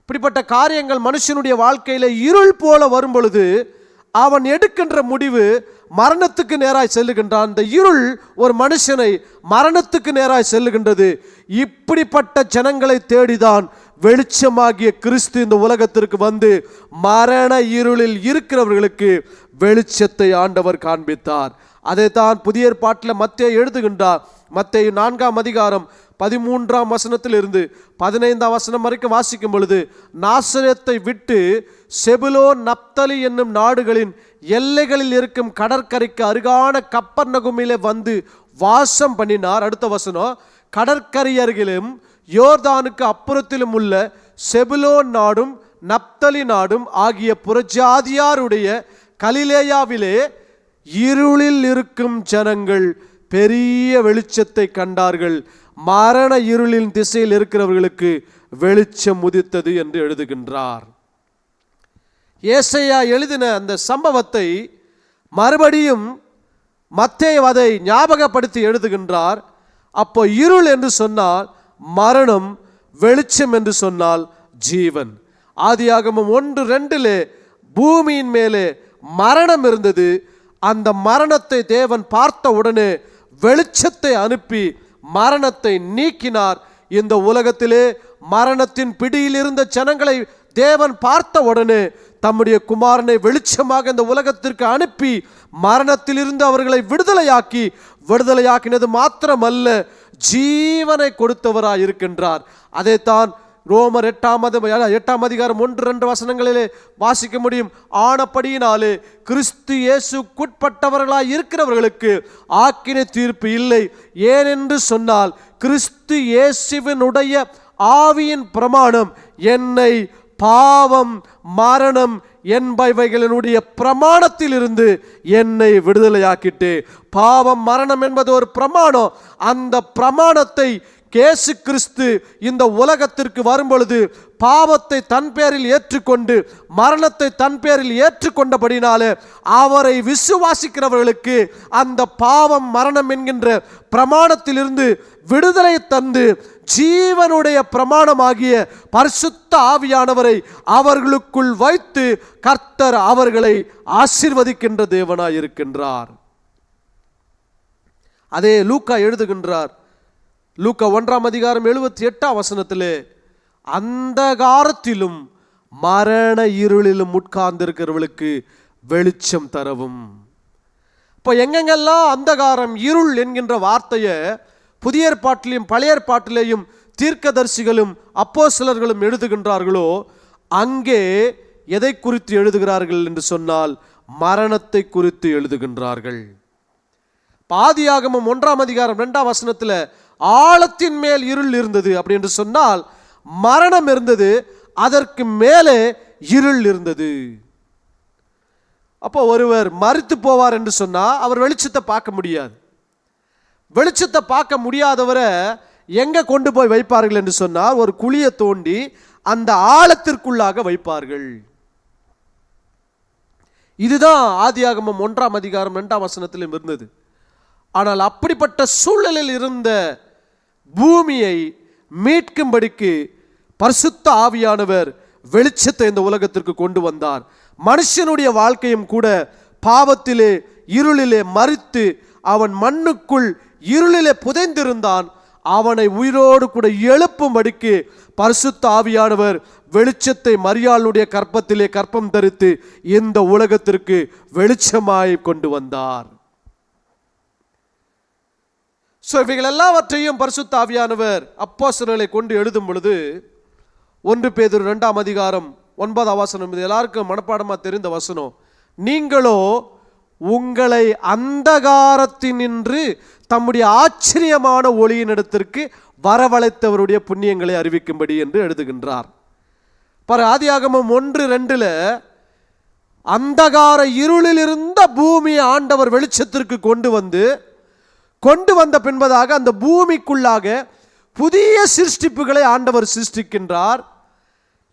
இப்படிப்பட்ட காரியங்கள் மனுஷனுடைய வாழ்க்கையில இருள் போல வரும் பொழுது அவன் எடுக்கின்ற முடிவு மரணத்துக்கு நேராய் செல்லுகின்றான். இந்த இருள் ஒரு மனுஷனை மரணத்துக்கு நேராய் செல்லுகின்றது. இப்படிப்பட்ட ஜனங்களை தேடிதான் வெளிச்சமாகிய கிறிஸ்து இந்த உலகத்திற்கு வந்து மரண இருளில் இருக்கிறவர்களுக்கு வெளிச்சத்தை ஆண்டவர் காண்பித்தார். அதைத்தான் புதிய ஏற்பாட்டில் மத்தேயு எழுதுகின்றார். மத்தேயு 4ஆம் அதிகாரம் 13ஆம் வசனத்திலிருந்து 15ஆம் வசனம் வரைக்கும் வாசிக்கும் பொழுது, நாசரேத்தை விட்டு செபுலோன் நப்தலி என்னும் நாடுகளின் எல்லைகளில் இருக்கும் கடற்கரைக்கு அருகான கப்பர்நகுமிலே வந்து வாசம் பண்ணினார். அடுத்த வசனம், கடற்கரை அருகிலும் யோர்தானுக்கு அப்புறத்திலும் உள்ள செபுலோன் நாடும் நப்தலி நாடும் ஆகிய புறஜாதியாருடைய கலிலேயாவிலே இருளில் இருக்கும் ஜனங்கள் பெரிய வெளிச்சத்தை கண்டார்கள். மரண இருளின் திசையில் இருக்கிறவர்களுக்கு வெளிச்சம் உதித்தது என்று எழுதுகின்றார். ஏசாயா எழுதின அந்த சம்பவத்தை மறுபடியும் மத்தேயு அதை ஞாபகப்படுத்தி எழுதுகின்றார். அப்போ இருள் என்று சொன்னால் மரணம், வெளிச்சம் என்று சொன்னால் ஜீவன். ஆதியாகமம் 1:2 பூமியின் மேலே மரணம் இருந்தது. அந்த மரணத்தை தேவன் பார்த்த உடனே வெளிச்சத்தை அனுப்பி மரணத்தை நீக்கினார். இந்த உலகத்திலே மரணத்தின் பிடியில் இருந்த ஜனங்களை தேவன் பார்த்த உடனே தம்முடைய குமாரனை வெளிச்சமாக இந்த உலகத்திற்கு அனுப்பி மரணத்திலிருந்து அவர்களை விடுதலையாக்கினது மாத்திரமல்ல, ஜீவனை கொடுத்தவராய் இருக்கின்றார். அதைத்தான் ரோமர் 8ஆம் அதிகாரம் 1-2 வசனங்களிலே வாசிக்க முடியும். ஆனபடியினாலே கிறிஸ்து இயேசுக்குட்பட்டவர்களாய் இருக்கிறவர்களுக்கு ஆக்கினை தீர்ப்பு இல்லை. ஏனென்று சொன்னால் கிறிஸ்து இயேசுவினுடைய ஆவியின் பிரமாணம் என்னை பாவம், மரணம் என்பவைகளினுடைய பிரமாணத்திலிருந்து என்னை விடுதலையாக்கிட்டு. பாவம், மரணம் என்பது ஒரு பிரமாணம். அந்த பிரமாணத்தை இயேசு கிறிஸ்து இந்த உலகத்திற்கு வரும்பொழுது பாவத்தை தன் பேரில் ஏற்றுக்கொண்டு மரணத்தை தன் பேரில் ஏற்றுக்கொண்டபடினாலே அவரை விசுவாசிக்கிறவர்களுக்கு அந்த பாவம், மரணம் என்கின்ற பிரமாணத்திலிருந்து விடுதலை தந்து ஜீவனுடைய பிரமாணமாகிய பரிசுத்த ஆவியானவரை அவர்களுக்குள் வைத்து கர்த்தர் அவர்களை ஆசீர்வதிக்கின்ற தேவனாய் இருக்கின்றார். அதே லூக்கா எழுதுகின்றார். லூக்கா 1ஆம் அதிகாரம் 78ஆம் வசனத்திலே அந்தகாரத்திலும் மரண இருளிலும் உட்கார்ந்திருக்கிறவர்களுக்கு வெளிச்சம் தரவும். இப்போ எங்கெங்கெல்லாம் அந்தகாரம், இருள் என்கின்ற வார்த்தையை புதிய ஏற்பாட்டிலையும் பழைய ஏற்பாட்டிலேயும் தீர்க்கதரிசிகளும் அப்போஸ்தலர்களும் எழுதுகின்றார்களோ அங்கே எதை குறித்து எழுதுகிறார்கள் என்று சொன்னால் மரணத்தை குறித்து எழுதுகின்றார்கள். ஆதியாகமம் 1ஆம் அதிகாரம் 2ஆம் வசனத்தில் ஆழத்தின் மேல் இருள் இருந்தது அப்படி என்று சொன்னால் மரணம் இருந்தது, அதற்கு மேலே இருள் இருந்தது. அப்போ ஒருவர் மரித்து போவார் என்று சொன்னால் அவர் வெளிச்சத்தை பார்க்க முடியாது. வெளிச்சத்தை பார்க்க முடியாதவரை எங்கே கொண்டு போய் வைப்பார்கள் என்று சொன்னால் ஒரு குழியை தோண்டி அந்த ஆழத்திற்குள்ளாக வைப்பார்கள். இதுதான் ஆதியாகமம் 1ஆம் அதிகாரம் 2ஆம் வசனத்திலும் இருந்தது. ஆனால் அப்படிப்பட்ட சூழலில் இருந்த பூமியை மீட்கும்படிக்கு பரிசுத்த ஆவியானவர் வெளிச்சத்தை இந்த உலகத்திற்கு கொண்டு வந்தார். மனுஷனுடைய வாழ்க்கையும் கூட பாவத்திலே, இருளிலே மரித்து அவன் மண்ணுக்குள் இருளிலே புதைந்திருந்தான். அவனை உயிரோடு கூட எழுப்பும்படிக்கு பரிசுத்த ஆவியானவர் வெளிச்சத்தை மரியாளுடைய கற்பத்திலே கற்பம் தரித்து இந்த உலகத்திற்கு வெளிச்சமாய் கொண்டு வந்தார். இவைகள் எல்லாவற்றையும் பரிசுத்த ஆவியானவர் அப்போஸ்தலர்களை கொண்டு எழுதும் பொழுது 1 பேதுரு 2ஆம் அதிகாரம் 9ஆம் வசனம், இது எல்லாருக்கும் மனப்பாடமா தெரிந்த வசனம். நீங்களோ உங்களை அந்தகாரத்தினின்று தம்முடைய ஆச்சரியமான ஒளியினிடத்திற்கு வரவழைத்தவருடைய புண்ணியங்களை அறிவிக்கும்படி என்று எழுதுகின்றார். ஆதியாகமம் 1:2 அந்தகார இருளில் இருந்த பூமியை ஆண்டவர் வெளிச்சத்திற்கு கொண்டு வந்த பின்பதாக அந்த பூமிக்குள்ளாக புதிய சிருஷ்டிப்புகளை ஆண்டவர் சிருஷ்டிக்கின்றார்.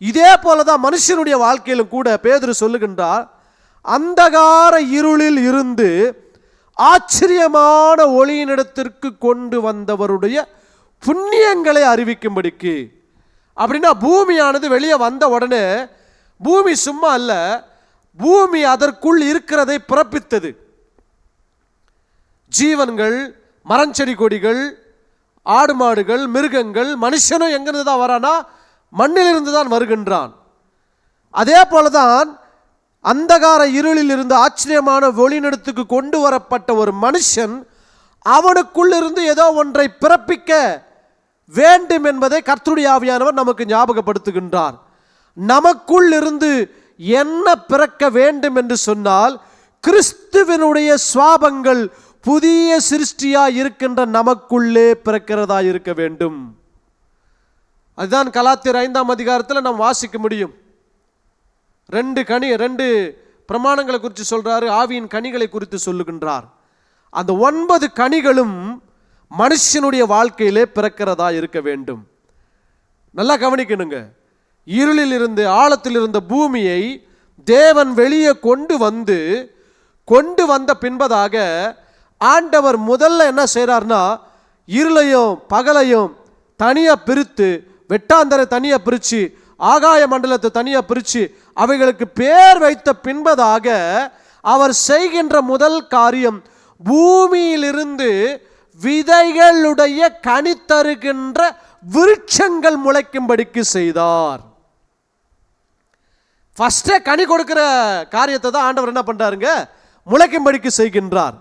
இதே போலதான் மனுஷனுடைய வாழ்க்கையிலும் கூட பேதுரு சொல்லுகின்றார், அந்தகார இருளில் இருந்து ஆச்சரியமான ஒளியினிடத்திற்கு கொண்டு வந்தவருடைய புண்ணியங்களை அறிவிக்கும்படிக்கு. அப்படின்னா பூமியானது வெளியே வந்த உடனே பூமி சும்மா அல்ல, பூமி அதற்குள் இருக்கிறதை பிறப்பித்தது. ஜீவன்கள், மரஞ்செடி கொடிகள், ஆடு மாடுகள், மிருகங்கள், மனுஷனும் எங்கிருந்து தான் வரானா? மண்ணிலிருந்து தான் வருகின்றான். அதே போலதான் அந்தகார இருளில் இருந்து ஆச்சரியமான ஒளிநடத்துக்கு கொண்டு வரப்பட்ட ஒரு மனுஷன் அவனுக்குள்ளிருந்து ஏதோ ஒன்றை பிறப்பிக்க வேண்டும் என்பதை கர்த்தருடைய ஆவியானவர் நமக்கு ஞாபகப்படுத்துகின்றார். நமக்குள் இருந்து என்ன பிறக்க வேண்டும் என்று சொன்னால் கிறிஸ்துவினுடைய சுவாபங்கள் புதிய சிருஷ்டியா இருக்கின்ற நமக்குள்ளே பிறக்கிறதா இருக்க வேண்டும். அதுதான் கலாத்தியர் 5ஆம் அதிகாரத்தில் நாம் வாசிக்க முடியும். 2 பிரமாணங்களை குறித்து சொல்றாரு, ஆவியின் கனிகளை குறித்து சொல்லுகின்றார். அந்த 9 கனிகளும் மனுஷனுடைய வாழ்க்கையிலே பிறக்கிறதா இருக்க வேண்டும். நல்லா கவனிக்கணுங்க. இருளில் இருந்து, ஆழத்தில் இருந்த பூமியை தேவன் வெளியே கொண்டு வந்த பின்பதாக ஆண்டவர் முதல்ல என்ன செய்கிறார்னா, இருளையும் பகலையும் தனியாக பிரித்து, வெட்டாந்தரை தனியாக பிரித்து, ஆகாய மண்டலத்தை தனியாக பிரித்து, அவைகளுக்கு பேர் வைத்த பின்பதாக அவர் செய்கின்ற முதல் காரியம், பூமியிலிருந்து விதைகளுடைய கனி தருகின்ற விருட்சங்கள் முளைக்கும்படிக்கு செய்தார். ஃபர்ஸ்டே கனி கொடுக்கிற காரியத்தை தான் ஆண்டவர் என்ன பண்றாருங்க, முளைக்கும்படிக்கு செய்கின்றார்.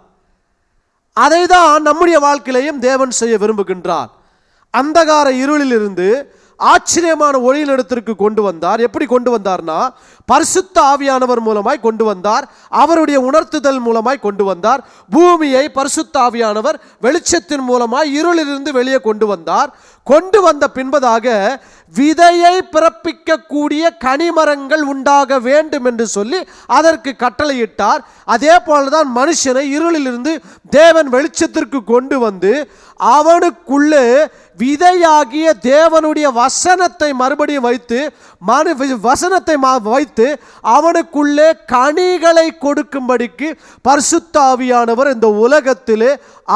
அதை தான் நம்முடைய வாழ்க்கையிலையும் தேவன் செய்ய விரும்புகின்றார். அந்தகார இருளிலிருந்து ஆச்சரியமான ஒளியினிடத்திற்கு கொண்டு வந்தார். எப்படி கொண்டு வந்தார்னா, பரிசுத்த ஆவியானவர் மூலமாய் கொண்டு வந்தார். அவருடைய உணர்த்துதல் மூலமாய் கொண்டு வந்தார். பூமியை பரிசுத்த ஆவியானவர் வெளிச்சத்தின் மூலமாய் இருளிலிருந்து வெளியே கொண்டு வந்தார். கொண்டு வந்த பின்பதாக விதையை பிறப்பிக்கக்கூடிய கனிமரங்கள் உண்டாக வேண்டும் என்று சொல்லி அதற்கு கட்டளையிட்டார். அதே போலதான் மனுஷனை இருளிலிருந்து தேவன் வெளிச்சத்திற்கு கொண்டு வந்து அவனுக்குள்ளே விதையாகிய தேவனுடைய வசனத்தை மறுபடியும் வைத்து அவனுக்குள்ளே கனிகளை கொடுக்கும்படிக்கு பரிசுத்த ஆவியானவர் இந்த உலகத்திலே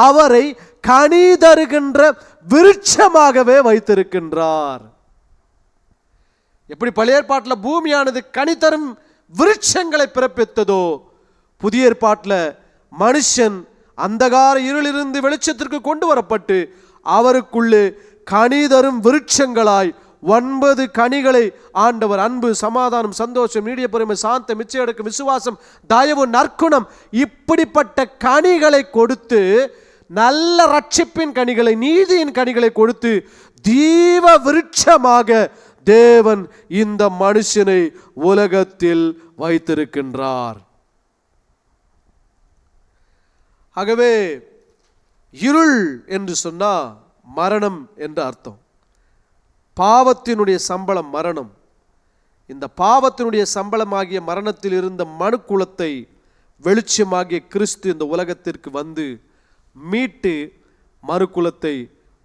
அவரை கனி தருகின்ற விருட்சமாகவே வைத்திருக்கின்றார். எப்படி பழைய ஏற்பாட்டில் பூமியானது கனி தரும் விருட்சங்களை பிறப்பித்ததோ, புதிய ஏற்பாட்டில் மனுஷன் அந்தகார இருளிலிருந்து வெளிச்சத்திற்கு கொண்டு வரப்பட்டு அவருக்குள்ளே கனி தரும் விருட்சங்களாய் 9 கனிகளை ஆண்டவர் அன்பு, சமாதானம், சந்தோஷம், நீடிய பொறுமை, சாந்தம், மிச்சையடக்கம், விசுவாசம், தயவு, நற்குணம் இப்படிப்பட்ட கனிகளை கொடுத்து, நல்ல ரட்சிப்பின் கனிகளை, நீதியின் கனிகளை கொடுத்து ஜீவ விருட்சமாக தேவன் இந்த மனுஷனை உலகத்தில் வைத்திருக்கின்றார். ஆகவே இருள் என்று சொன்னா மரணம் என்று அர்த்தம். பாவத்தினுடைய சம்பளம் மரணம். இந்த பாவத்தினுடைய சம்பளமாகிய மரணத்தில் இருந்த மனுக்குலத்தை வெளிச்சமாகிய கிறிஸ்து இந்த உலகத்திற்கு வந்து மீட்டு மறுக்குலத்தை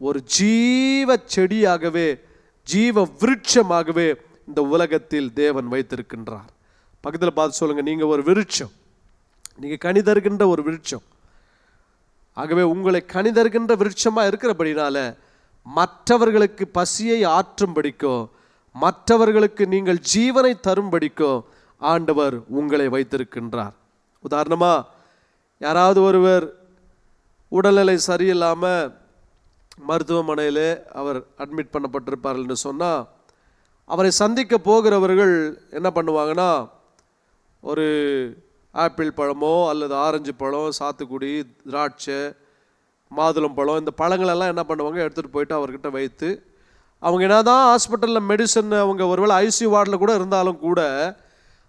ஒரு ஜீவ செடியாகவே, ஜீவ விருட்சமாகவே இந்த உலகத்தில் தேவன் வைத்திருக்கின்றார். பக்கத்தில் பார்த்து சொல்லுங்க, நீங்க ஒரு விருட்சம், நீங்க கனி தருகின்ற ஒரு விருட்சம். ஆகவே உங்களை கனி தருகின்ற விருட்சமா இருக்கிறபடினால மற்றவர்களுக்கு பசியை ஆற்றும்படிக்கோ, மற்றவர்களுக்கு நீங்கள் ஜீவனை தரும்படிக்கோ ஆண்டவர் உங்களை வைத்திருக்கின்றார். உதாரணமா, யாராவது ஒருவர் உடல்நிலை சரியில்லாமல் மருத்துவமனையில் அவர் அட்மிட் பண்ணப்பட்டிருப்பார்கள் என்று சொன்னால், அவரை சந்திக்க போகிறவர்கள் என்ன பண்ணுவாங்கன்னா, ஒரு ஆப்பிள் பழமோ அல்லது ஆரஞ்சு பழம், சாத்துக்குடி, திராட்சை, மாதுளம் பழம், இந்த பழங்களெல்லாம் என்ன பண்ணுவாங்க, எடுத்துகிட்டு போயிட்டு அவர்கிட்ட வைத்து, அவங்க என்ன தான் ஹாஸ்பிட்டலில் மெடிசன், அவங்க ஒருவேளை ஐசியூ வார்டில் கூட இருந்தாலும் கூட,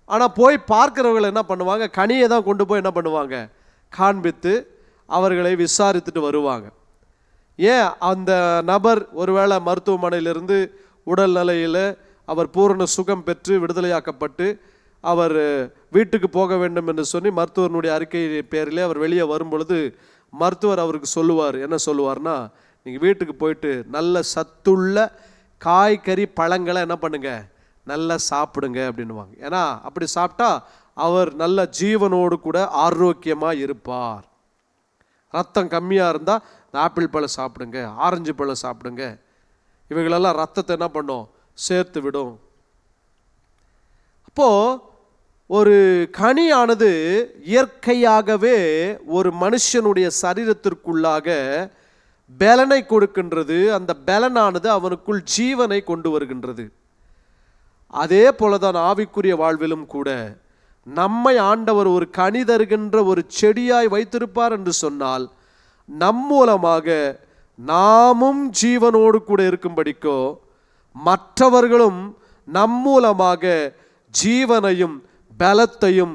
ஆனால் போய் பார்க்குறவர்கள் என்ன பண்ணுவாங்க, கனியை தான் கொண்டு போய் என்ன பண்ணுவாங்க, காண்பித்து அவர்களை விசாரித்துட்டு வருவாங்க. ஏன் அந்த நபர் ஒருவேளை மருத்துவமனையிலிருந்து உடல்நிலையில் அவர் பூரண சுகம் பெற்று விடுதலையாக்கப்பட்டு அவர் வீட்டுக்கு போக வேண்டும் என்று சொல்லி மருத்துவனுடைய அறிக்கை பேரிலே அவர் வெளியே வரும் பொழுது மருத்துவர் அவருக்கு சொல்லுவார், என்ன சொல்லுவார்னா, நீங்கள் வீட்டுக்கு போயிட்டு நல்ல சத்துள்ள காய்கறி பழங்களை என்ன பண்ணுங்க, நல்லா சாப்பிடுங்க அப்படின்வாங்க. ஏன்னா அப்படி சாப்பிட்டா அவர் நல்ல ஜீவனோடு கூட ஆரோக்கியமாக இருப்பார். ரத்தம் கம்மியாக இருந்தால் ஆப்பிள் பழம் சாப்பிடுங்க, ஆரஞ்சு பழம் சாப்பிடுங்க, இவைகளெல்லாம் ரத்தத்தை என்ன பண்ணும், சேர்த்து விடும். அப்போது ஒரு கனியானது இயற்கையாகவே ஒரு மனுஷனுடைய சரீரத்திற்குள்ளாக பலனை கொடுக்கின்றது. அந்த பலனானது அவனுக்குள் ஜீவனை கொண்டு வருகின்றது. அதே போலதான் ஆவிக்குரிய வாழ்விலும் கூட நம்மை ஆண்டவர் ஒரு கனி தருகின்ற ஒரு செடியாய் வைத்திருப்பார் என்று சொன்னால், நம் மூலமாக நாமும் ஜீவனோடு கூட இருக்கும்படிக்கோ, மற்றவர்களும் நம் மூலமாக ஜீவனையும் பலத்தையும்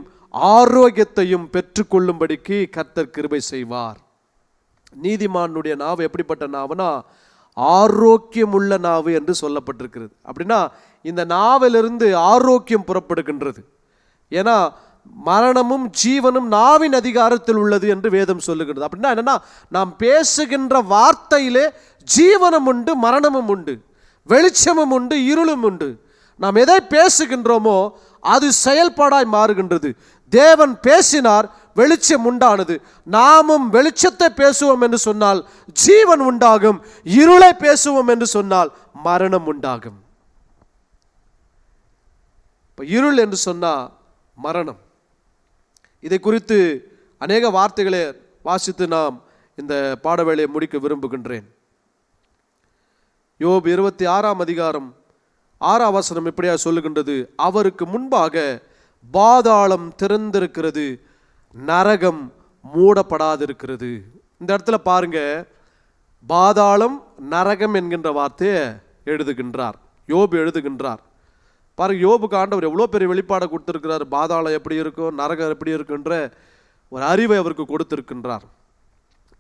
ஆரோக்கியத்தையும் பெற்றுக்கொள்ளும்படிக்கு கர்த்தர் கிருபை செய்வார். நீதிமானுடைய நாவு எப்படிப்பட்ட நாவுனா, ஆரோக்கியம் உள்ள நாவு என்று சொல்லப்பட்டிருக்கிறது. அப்படின்னா இந்த நாவிலிருந்து ஆரோக்கியம் புறப்படுகின்றது. ஏன்னா மரணமும் ஜீவனும் நாவின் அதிகாரத்தில் உள்ளது என்று வேதம் சொல்லுகிறது. அப்படின்னா என்னன்னா, நாம் பேசுகின்ற வார்த்தையிலே ஜீவனும் உண்டு, மரணமும் உண்டு, வெளிச்சமும் உண்டு, இருளும் உண்டு. நாம் எதை பேசுகின்றோமோ அது செயல்பாடாய் மாறுகின்றது. தேவன் பேசினார், வெளிச்சம் உண்டானது. நாமும் வெளிச்சத்தை பேசுவோம் என்று சொன்னால் ஜீவன் உண்டாகும், இருளை பேசுவோம் என்று சொன்னால் மரணம் உண்டாகும். இப்போ இருள் என்று சொன்னால் மரணம். இதை குறித்து அநேக வார்த்தைகளை வாசித்து நாம் இந்த பாடவேளையை முடிக்க விரும்புகின்றேன். யோபு 26 அதிகாரம் 6 வசனம் இப்படியா சொல்லுகின்றது, அவருக்கு முன்பாக பாதாளம் திறந்திருக்கிறது, நரகம் மூடப்படாதிருக்கிறது. இந்த இடத்துல பாருங்க, பாதாளம் நரகம் என்கின்ற வார்த்தையை எழுதுகின்றார், யோபு எழுதுகின்றார். பாருங்க, யோபுக்கு ஆண்டவர் எவ்வளோ பெரிய வெளிப்பாடை கொடுத்திருக்கிறார். பாதாளம் எப்படி இருக்கும், நரகம் எப்படி இருக்குன்ற ஒரு அறிவை அவருக்கு கொடுத்திருக்கின்றார்.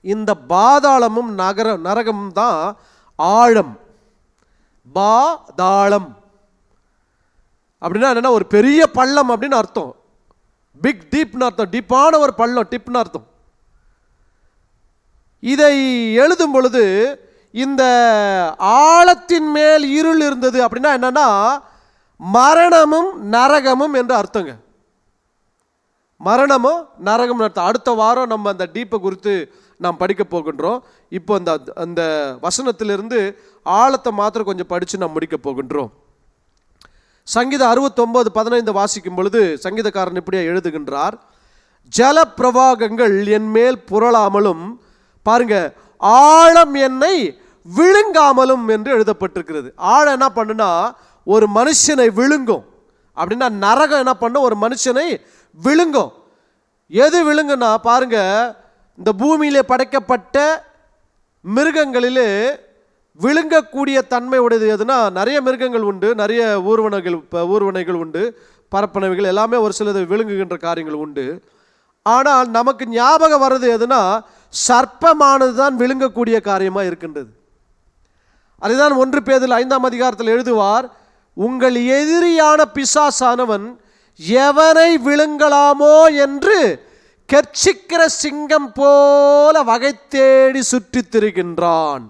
இந்த பாதாளமும் நரகமும் தான் ஆழம். பாதாளம் அப்படின்னா என்னன்னா, ஒரு பெரிய பள்ளம் அப்படின்னு அர்த்தம். பிக் டீப்னு அர்த்தம், டீப்பான ஒரு பள்ளம், டிப்னு அர்த்தம். இதை எழுதும் பொழுது இந்த ஆழத்தின் மேல் இருள் இருந்தது அப்படின்னா என்னன்னா, மரணமும் நரகமும் என்று அர்த்தங்க. மரணமும் நரகம் அர்த்தம். அடுத்த வாரம் நம்ம அந்த டீப்பை குறித்து நாம் படிக்க போகின்றோம். இப்போ அந்த வசனத்திலிருந்து ஆழத்தை மாத்திரம் கொஞ்சம் படித்து நாம் முடிக்க போகின்றோம். சங்கீதம் 69:15 வாசிக்கும் பொழுது சங்கீதக்காரன் இப்படியே எழுதுகின்றார், ஜல பிரவாகங்கள் என் மேல் புரளாமலும், பாருங்க, ஆழம் என்னை விழுங்காமலும் என்று எழுதப்பட்டிருக்கிறது. ஆழம் என்ன பண்ணுனா ஒரு மனுஷனை விழுங்கும். அப்படின்னா நரகம் என்ன பண்ண, ஒரு மனுஷனை விழுங்கும். எது விழுங்குன்னா பாருங்க, இந்த பூமியிலே படைக்கப்பட்ட மிருகங்களிலே விழுங்கக்கூடிய தன்மை உடையது எதுனா, நிறைய மிருகங்கள் உண்டு, நிறைய ஊர்வனைகள் உண்டு, பரப்பனவைகள் எல்லாமே ஒரு சிலது விழுங்குகின்ற காரியங்கள் உண்டு. ஆனால் நமக்கு ஞாபகம் வர்றது எதுனா, சர்ப்பமானது தான் விழுங்கக்கூடிய காரியமாக இருக்கின்றது. அதுதான் 1 பேதுரு 5 அதிகாரத்தில் எழுதுவார், உங்கள் எதிரியான பிசாசானவன் எவனை விழுங்கலாமோ என்று கெர்ச்சிக்கிற சிங்கம் போல வகை தேடி சுற்றி திரிகின்றான்.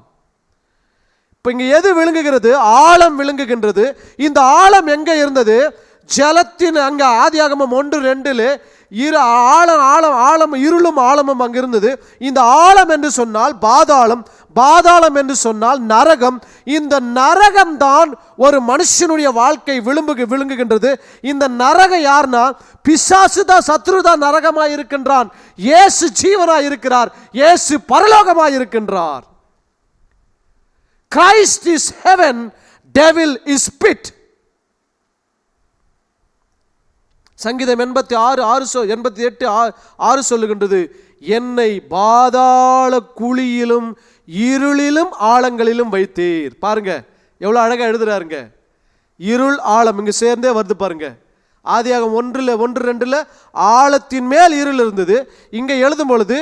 இப்போ இங்கே எது விழுங்குகிறது? ஆழம் விழுங்குகின்றது. இந்த ஆழம் எங்கே இருந்தது? ஜலத்தின் அங்கே ஆதியாகமம் 1:2 ஆழம் இருளும் ஆழமும் அங்கே இருந்தது. இந்த ஆழம் என்று சொன்னால் பாதாளம், பாதாளம் என்று சொன்னால் நரகம். இந்த நரகம் தான் ஒரு மனுஷனுடைய வாழ்க்கை விழுங்குகின்றது. இந்த நரகம் யார்னா, பிசாசு தான், சத்ரு தான் நரகமாய் இருக்கின்றான். இயேசு ஜீவனாய் இருக்கிறார், இயேசு பரலோகமாய் இருக்கின்றார். Christ is heaven, devil is pit. சங்கீதம் 88:6 சொல்லுகின்றது, என்னை பாதாள குழியிலும் இருளிலும் ஆழங்களிலும் வைத்தீர். பாருங்க எவ்வளோ அழகாக எழுதுறாருங்க. இருள் ஆழம் இங்கே சேர்ந்தே வருது பாருங்க. ஆதியாகமம் 1:2 ஆழத்தின் மேல் இருள் இருந்தது. இங்கே எழுதும் பொழுது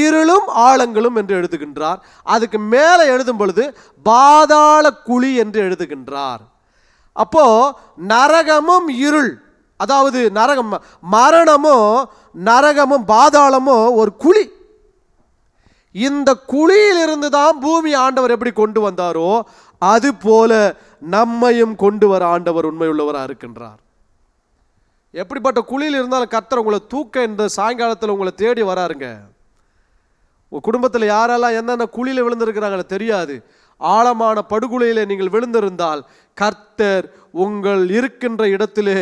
இருளும் ஆழங்களும் என்று எழுதுகின்றார். அதுக்கு மேலே எழுதும் பொழுது பாதாள குழி என்று எழுதுகின்றார். அப்போ நரகமும் இருள், அதாவது நரகம், மரணமோ நரகமும் பாதாளமோ ஒரு குழி. இந்த குழியிலிருந்து தான் பூமி ஆண்டவர் எப்படி கொண்டு வந்தாரோ அது போல நம்மையும் கொண்டு வர ஆண்டவர் உண்மையுள்ளவராக இருக்கின்றார். எப்படிப்பட்ட குழியில் இருந்தாலும் கர்த்தர் உங்களை தூக்க இந்த சாயங்காலத்தில் உங்களை தேடி வராருங்க. உங்கள் குடும்பத்தில் யாரெல்லாம் என்னென்ன குழியில் விழுந்திருக்கிறாங்களோ தெரியாது. ஆழமான படுகொலையில் நீங்கள் விழுந்திருந்தால் கர்த்தர் உங்கள் இருக்கின்ற இடத்திலே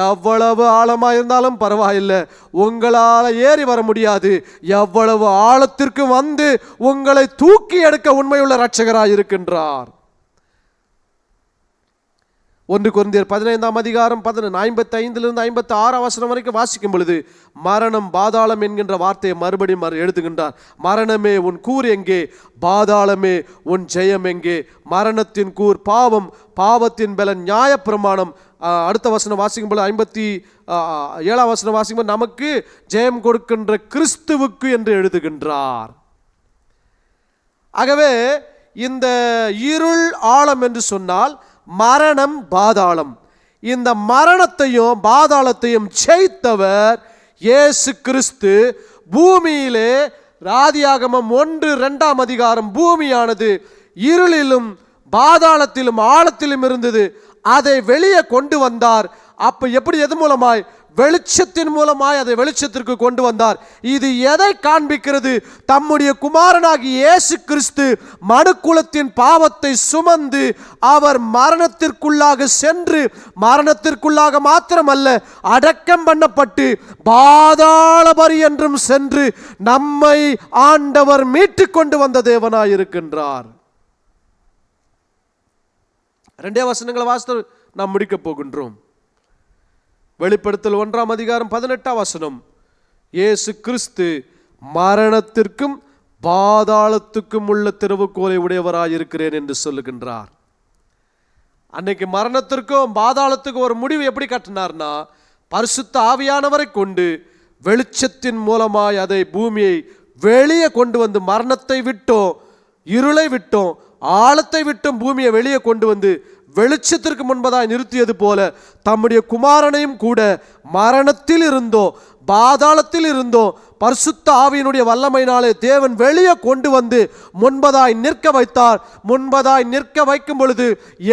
எவ்வளவு ஆழமாக இருந்தாலும் பரவாயில்லை, உங்களால் ஏறி வர முடியாது. எவ்வளவு ஆழத்திற்கு வந்து உங்களை தூக்கி எடுக்க உண்மையுள்ள இரட்சகராக இருக்கின்றார். 1 கொரிந்தியர் 15 அதிகாரம் 55 வரைக்கும் வாசிக்கும் பொழுது மரணம் பாதாளம் என்கின்ற வார்த்தையை மறுபடியும் எழுதுகின்றார். மரணமே உன் கூர் எங்கே, பாதாளமே உன் ஜெயம் எங்கே? மரணத்தின் கூர் பாவம், பாவத்தின் பலன் நியாயப்பிரமாணம். அடுத்த வசனம் வாசிக்கும் பொழுது 57 வாசிக்கும் போது நமக்கு ஜெயம் கொடுக்கின்ற கிறிஸ்துவுக்கு என்று எழுதுகின்றார். ஆகவே இந்த இருள் ஆழம் என்று சொன்னால் மரணம் பாதாளம். இந்த மரணத்தையும் பாதாளத்தையும் ஜெயித்தவர் இயேசு கிறிஸ்து. பூமியிலே ஆதியாகமம் 1-2 அதிகாரம் பூமியானது இருளிலும் பாதாளத்திலும் ஆழத்திலும் இருந்தது. அதை வெளியே கொண்டு வந்தார். அப்ப எப்படி? எது மூலமாய்? வெளிச்சத்தின் மூலமாய் அதை வெளிச்சத்திற்கு கொண்டு வந்தார். இது எதை காண்பிக்கிறது? தம்முடைய குமாரனாகிய இயேசு கிறிஸ்து மனுக்குலத்தின் பாவத்தை சுமந்து அவர் மரணத்திற்குள்ளாக சென்று, மரணத்திற்குள்ளாக மாத்திரமல்ல, அடக்கம் பண்ணப்பட்டு பாதாள பரியன்றும் சென்று நம்மை ஆண்டவர் மீட்டு கொண்டு வந்த தேவனாய் இருக்கின்றார். 2 வசனங்களை வாசித்து நாம் முடிக்க போகின்றோம். வெளிப்படுத்தல் 1 அதிகாரம் 18 வசனம். இயேசு கிறிஸ்து மரணத்திற்கும் பாதாளத்துக்கும் உள்ள திறவுகோலை உடையவராயிருக்கிறேன் என்று சொல்லுகின்றார். அன்னைக்கு மரணத்திற்கும் பாதாளத்துக்கும் ஒரு முடிவு எப்படி கட்டினார்னா, பரிசுத்த ஆவியானவரை கொண்டு வெளிச்சத்தின் மூலமாய் அதை பூமியை வெளியே கொண்டு வந்து, மரணத்தை விட்டோம், இருளை விட்டோம், ஆழத்தை விட்டும் பூமியை வெளியே கொண்டு வந்து வெளிச்சத்திற்கு முன்பதாய் நிறுத்தியது போல தம்முடைய குமாரனையும் கூட மரணத்தில் இருந்தோ பாதாளத்தில் இருந்தோ பரிசுத்த ஆவியினுடைய வல்லமையினாலே தேவன் வெளியே கொண்டு வந்து முன்பதாய் நிற்க வைத்தார். முன்பதாய் நிற்க வைக்கும் பொழுது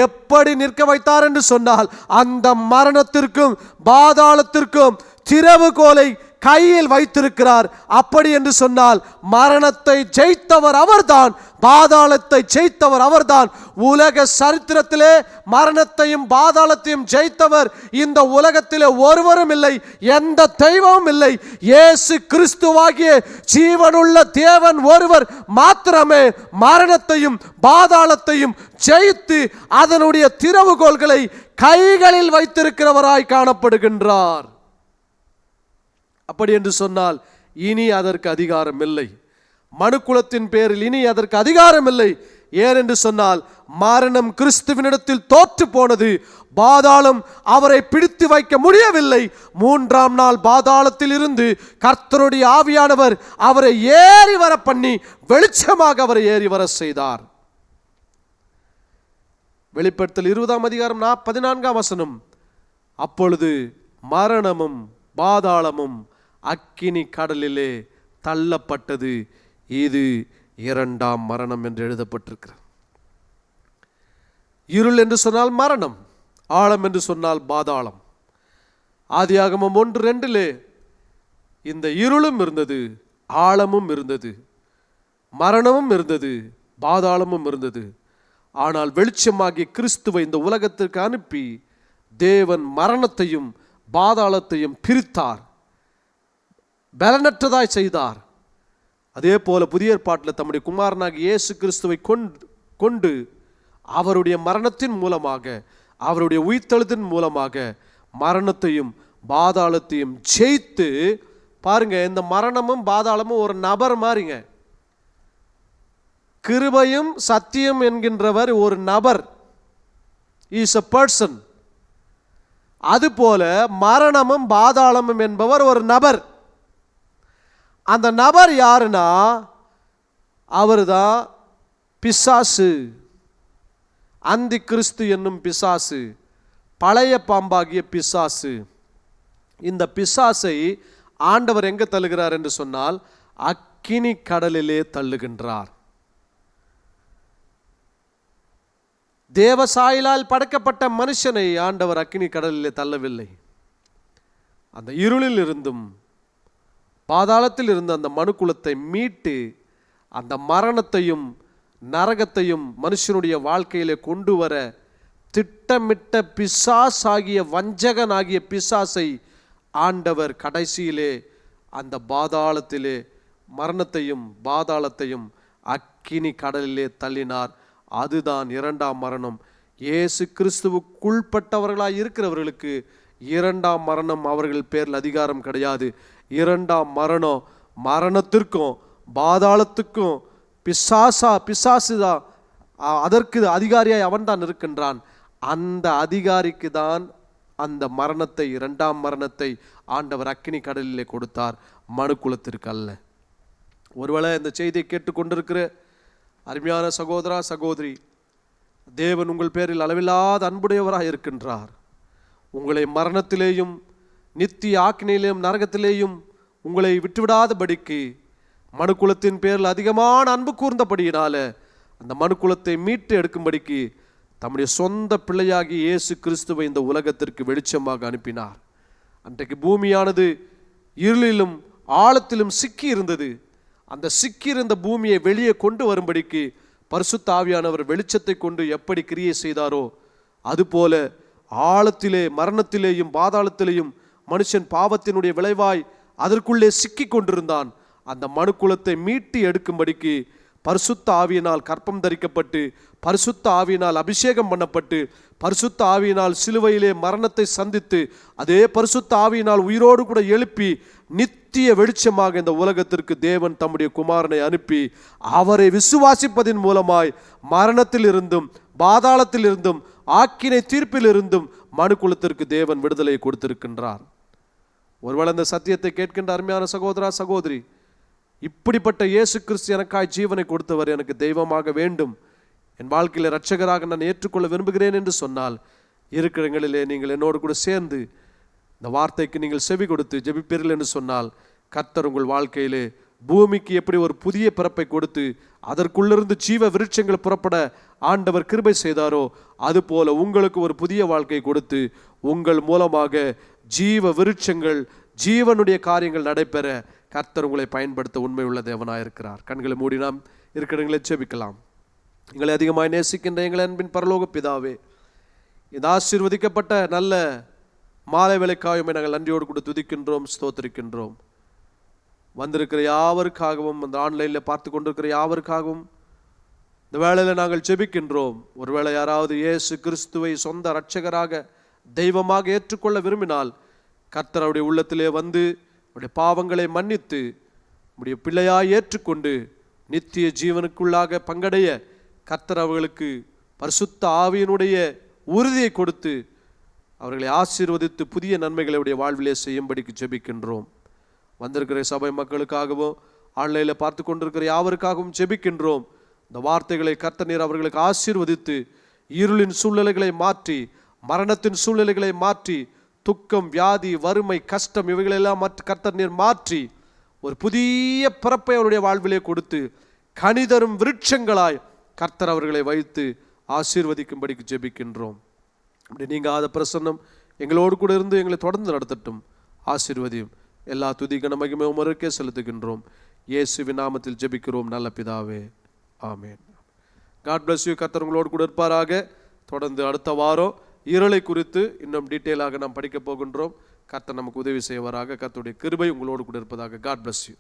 எப்படி நிற்க வைத்தார் என்று சொன்னால், அந்த மரணத்திற்கும் பாதாளத்திற்கும் திறவுகோலை கையில் வைத்திருக்கிறார். அப்படி என்று சொன்னால் மரணத்தை ஜெயித்தவர் அவர்தான், பாதாளத்தை ஜெயித்தவர் அவர்தான். உலக சரித்திரத்திலே மரணத்தையும் பாதாளத்தையும் ஜெயித்தவர் இந்த உலகத்திலே ஒருவரும் இல்லை, எந்த தெய்வமும் இல்லை. இயேசு கிறிஸ்துவாகிய ஜீவனுள்ள தேவன் ஒருவர் மாத்திரமே மரணத்தையும் பாதாளத்தையும் ஜெயித்து அதனுடைய திறவுகோல்களை கைகளில் வைத்திருக்கிறவராய் காணப்படுகின்றார். அப்படி என்று சொன்னால் இனி அதற்கு அதிகாரம் இல்லை. மனுக்குலத்தின் பேரில் இனி அதற்கு அதிகாரம் இல்லை. ஏனென்று சொன்னால் மரணம் கிறிஸ்துவினிடத்தில் தோற்று போனது. பாதாளம் அவரை பிடித்து வைக்க முடியவில்லை. 3ஆம் நாள் பாதாளத்தில் இருந்து கர்த்தருடைய ஆவியானவர் அவரை ஏறி வர பண்ணி வெளிச்சமாக அவரை ஏறி வர செய்தார். வெளிப்படுத்தல் 20 அதிகாரம் 14 வசனம். அப்பொழுது மரணமும் பாதாளமும் அக்கினி கடலிலே தள்ளப்பட்டது. இது 2ஆம் மரணம் என்று எழுதப்பட்டிருக்கிறது. இருள் என்று சொன்னால் மரணம், ஆழம் என்று சொன்னால் பாதாளம். ஆதியாகமம் 1:2 இந்த இருளும் இருந்தது, ஆழமும் இருந்தது, மரணமும் இருந்தது, பாதாளமும் இருந்தது. ஆனால் வெளிச்சமாகிய கிறிஸ்துவை இந்த உலகத்திற்கு அனுப்பி தேவன் மரணத்தையும் பாதாளத்தையும் பிரித்தார், பலனற்றதாய் செய்தார். அதே போல புதிய ஏற்பாட்டில் தம்முடைய குமாரனாகிய இயேசு கிறிஸ்துவை கொண்டு அவருடைய மரணத்தின் மூலமாக, அவருடைய உயிர்த்தெழுதலின் மூலமாக மரணத்தையும் பாதாளத்தையும் ஜெயித்து, பாருங்க, இந்த மரணமும் பாதாளமும் ஒரு நபர் மாதிரிங்க. கிருபையும் சத்தியம் என்கின்றவர் ஒரு நபர், இஸ் a person. அதுபோல மரணமும் பாதாளமும் என்பவர் ஒரு நபர். அந்த நபர் யாருன்னா அவர்தான் பிசாசு, அந்தி கிறிஸ்து என்னும் பிசாசு, பழைய பாம்பாகிய பிசாசு. இந்த பிசாசை ஆண்டவர் எங்க தள்ளுகிறார் என்று சொன்னால் அக்கினி கடலிலே தள்ளுகின்றார். தேவசாயிலால் படைக்கப்பட்ட மனுஷனை ஆண்டவர் அக்கினி கடலிலே தள்ளவில்லை. அந்த இருளில் இருந்தும் பாதாளத்தில் இருந்த அந்த மனுக்குலத்தை மீட்டு அந்த மரணத்தையும் நரகத்தையும் மனுஷனுடைய வாழ்க்கையிலே கொண்டு வர திட்டமிட்ட பிசாஸ் ஆகிய வஞ்சகன் ஆகிய பிசாசை ஆண்டவர் கடைசியிலே அந்த பாதாளத்திலே மரணத்தையும் பாதாளத்தையும் அக்கினி கடலிலே தள்ளினார். அதுதான் 2ஆம் மரணம். இயேசு கிறிஸ்துவுக்குள்பட்டவர்களாய் இருக்கிறவர்களுக்கு 2ஆம் மரணம் அவர்கள் பேரில் அதிகாரம் கிடையாது. 2ஆம் மரணம் மரணத்திற்கும் பாதாளத்துக்கும் பிசாசுதான் அதற்கு அதிகாரியாய் அவன் தான் இருக்கின்றான். அந்த அதிகாரிக்கு தான் அந்த மரணத்தை, 2ஆம் மரணத்தை ஆண்டவர் அக்கினி கடலிலே கொடுத்தார், மனுக்குலத்திற்கு அல்ல. ஒருவேளை இந்த செய்தியை கேட்டுக்கொண்டிருக்கிற அருமையான சகோதரா சகோதரி, தேவன் உங்கள் பேரில் அளவில்லாத அன்புடையவராக இருக்கின்றார். உங்களை மரணத்திலேயும் நித்திய ஆக்கினையிலேயும் நரகத்திலேயும் உங்களை விட்டுவிடாதபடிக்கு மனுக்குலத்தின் பேரில் அதிகமான அன்பு கூர்ந்தபடியினால அந்த மனுக்குலத்தை மீட்டு எடுக்கும்படிக்கு தம்முடைய சொந்த பிள்ளையாகி இயேசு கிறிஸ்துவை இந்த உலகத்திற்கு வெளிச்சமாக அனுப்பினார். அன்றைக்கு பூமியானது இருளிலும் ஆழத்திலும் சிக்கி இருந்தது. அந்த சிக்கியிருந்த பூமியை வெளியே கொண்டு வரும்படிக்கு பரிசுத்த ஆவியானவர் வெளிச்சத்தை கொண்டு எப்படி கிரியை செய்தாரோ அதுபோல ஆழத்திலே மரணத்திலேயும் பாதாளத்திலேயும் மனுஷன் பாவத்தினுடைய விளைவாய் அதற்குள்ளே சிக்கி கொண்டிருந்தான். அந்த மனுக்குலத்தை மீட்டி எடுக்கும்படிக்கு பரிசுத்த ஆவியினால் கற்பம் தரிக்கப்பட்டு பரிசுத்த ஆவியினால் அபிஷேகம் பண்ணப்பட்டு பரிசுத்த ஆவியினால் சிலுவையிலே மரணத்தை சந்தித்து அதே பரிசுத்த ஆவியினால் உயிரோடு கூட எழுப்பி நித்திய வெளிச்சமாக இந்த உலகத்திற்கு தேவன் தம்முடைய குமாரனை அனுப்பி அவரை விசுவாசிப்பதின் மூலமாய் மரணத்தில் இருந்தும் பாதாளத்தில் இருந்தும் ஆக்கினை தீர்ப்பில் இருந்தும் மனுக்குலத்திற்கு தேவன் விடுதலை கொடுத்திருக்கின்றார். ஒருவேளை இந்த சத்தியத்தை கேட்கின்ற அருமையான சகோதரா சகோதரி, இப்படிப்பட்ட இயேசு கிறிஸ்து எனக்காய் ஜீவனை கொடுத்தவர் எனக்கு தெய்வமாக வேண்டும், என் வாழ்க்கையில் இரட்சகராக நான் ஏற்றுக்கொள்ள விரும்புகிறேன் என்று சொன்னால் இருக்கிற இடங்களிலே நீங்கள் என்னோடு கூட சேர்ந்து இந்த வார்த்தைக்கு நீங்கள் செவி கொடுத்து ஜெபிப்பீர்கள் என்று சொன்னால் கர்த்தர் உங்கள் வாழ்க்கையிலே பூமிக்கு எப்படி ஒரு புதிய பிறப்பை கொடுத்து அதற்குள்ளிருந்து ஜீவ விருட்சங்கள் புறப்பட ஆண்டவர் கிருபை செய்தாரோ அதுபோல உங்களுக்கு ஒரு புதிய வாழ்க்கை கொடுத்து உங்கள் மூலமாக ஜீவ விருட்சங்கள் ஜீவனுடைய காரியங்கள் நடைபெற கர்த்தர் உங்களை பயன்படுத்த உண்மை உள்ள தேவனாயிருக்கிறார். கண்களை மூடி நாம் இருக்கிறவங்களை ஜெபிக்கலாம். எங்களை அதிகமாய் நேசிக்கின்ற எங்கள் அன்பின் பரலோக பிதாவே, இந்த ஆசீர்வதிக்கப்பட்ட நல்ல மாலை வேளைக்காயுமே நாங்கள் நன்றியோடு கூட துதிக்கின்றோம், ஸ்தோத்திரிக்கின்றோம். வந்திருக்கிற யாவருக்காகவும் அந்த ஆன்லைனில் பார்த்து கொண்டிருக்கிற யாவருக்காகவும் இந்த வேளையில் நாங்கள் ஜெபிக்கின்றோம். ஒருவேளை யாராவது இயேசு கிறிஸ்துவை சொந்த இரட்சகராக தெய்வமாக ஏற்றுக்கொள்ள விரும்பினால் கர்த்தர் அவருடைய உள்ளத்திலே வந்து அவருடைய பாவங்களை மன்னித்து அவருடைய பிள்ளையாய் ஏற்றுக்கொண்டு நித்திய ஜீவனுக்குள்ளாக பங்கடைய கர்த்தர் அவர்களுக்கு பரிசுத்த ஆவியினுடைய உறுதியை கொடுத்து அவர்களை ஆசீர்வதித்து புதிய நன்மைகளுடைய வாழ்விலே செய்யும்படிக்கு ஜெபிக்கின்றோம். வந்திருக்கிற சபை மக்களுக்காகவும் ஆன்லைனில் பார்த்து கொண்டிருக்கிற யாவருக்காகவும் ஜெபிக்கின்றோம். இந்த வார்த்தைகளை கர்த்தர் நீர் அவர்களுக்கு ஆசீர்வதித்து இருளின் சூழ்நிலைகளை மாற்றி மரணத்தின் சூழ்நிலைகளை மாற்றி துக்கம் வியாதி வறுமை கஷ்டம் இவைகளெல்லாம் கர்த்தர் நீர் மாற்றி ஒரு புதிய பிறப்பை அவருடைய வாழ்விலே கொடுத்து கனிதரும் விருட்சங்களாய் கர்த்தர் அவர்களை வைத்து ஆசீர்வதிக்கும்படிக்கு ஜெபிக்கின்றோம். அப்படி நீங்காத பிரசன்னம் எங்களோடு கூட இருந்து எங்களை தொடர்ந்து நடத்தட்டும். ஆசீர்வதியும். எல்லா துதி கன மகிமை உமருக்கே செலுத்துகின்றோம். இயேசுவின் நாமத்தில் ஜெபிக்கிறோம் நல்ல பிதாவே, ஆமென். God bless you. கர்த்தர் உங்களோடு கூட இருப்பாராக. தொடர்ந்து அடுத்த வாரம் இருளை குறித்து இன்னும் டீட்டெயிலாக நாம் படிக்க போகின்றோம். கர்த்தர் நமக்கு உதவி செய்வாராக. கர்த்தருடைய கிருபை உங்களோடு கூட இருப்பதாக. God bless you.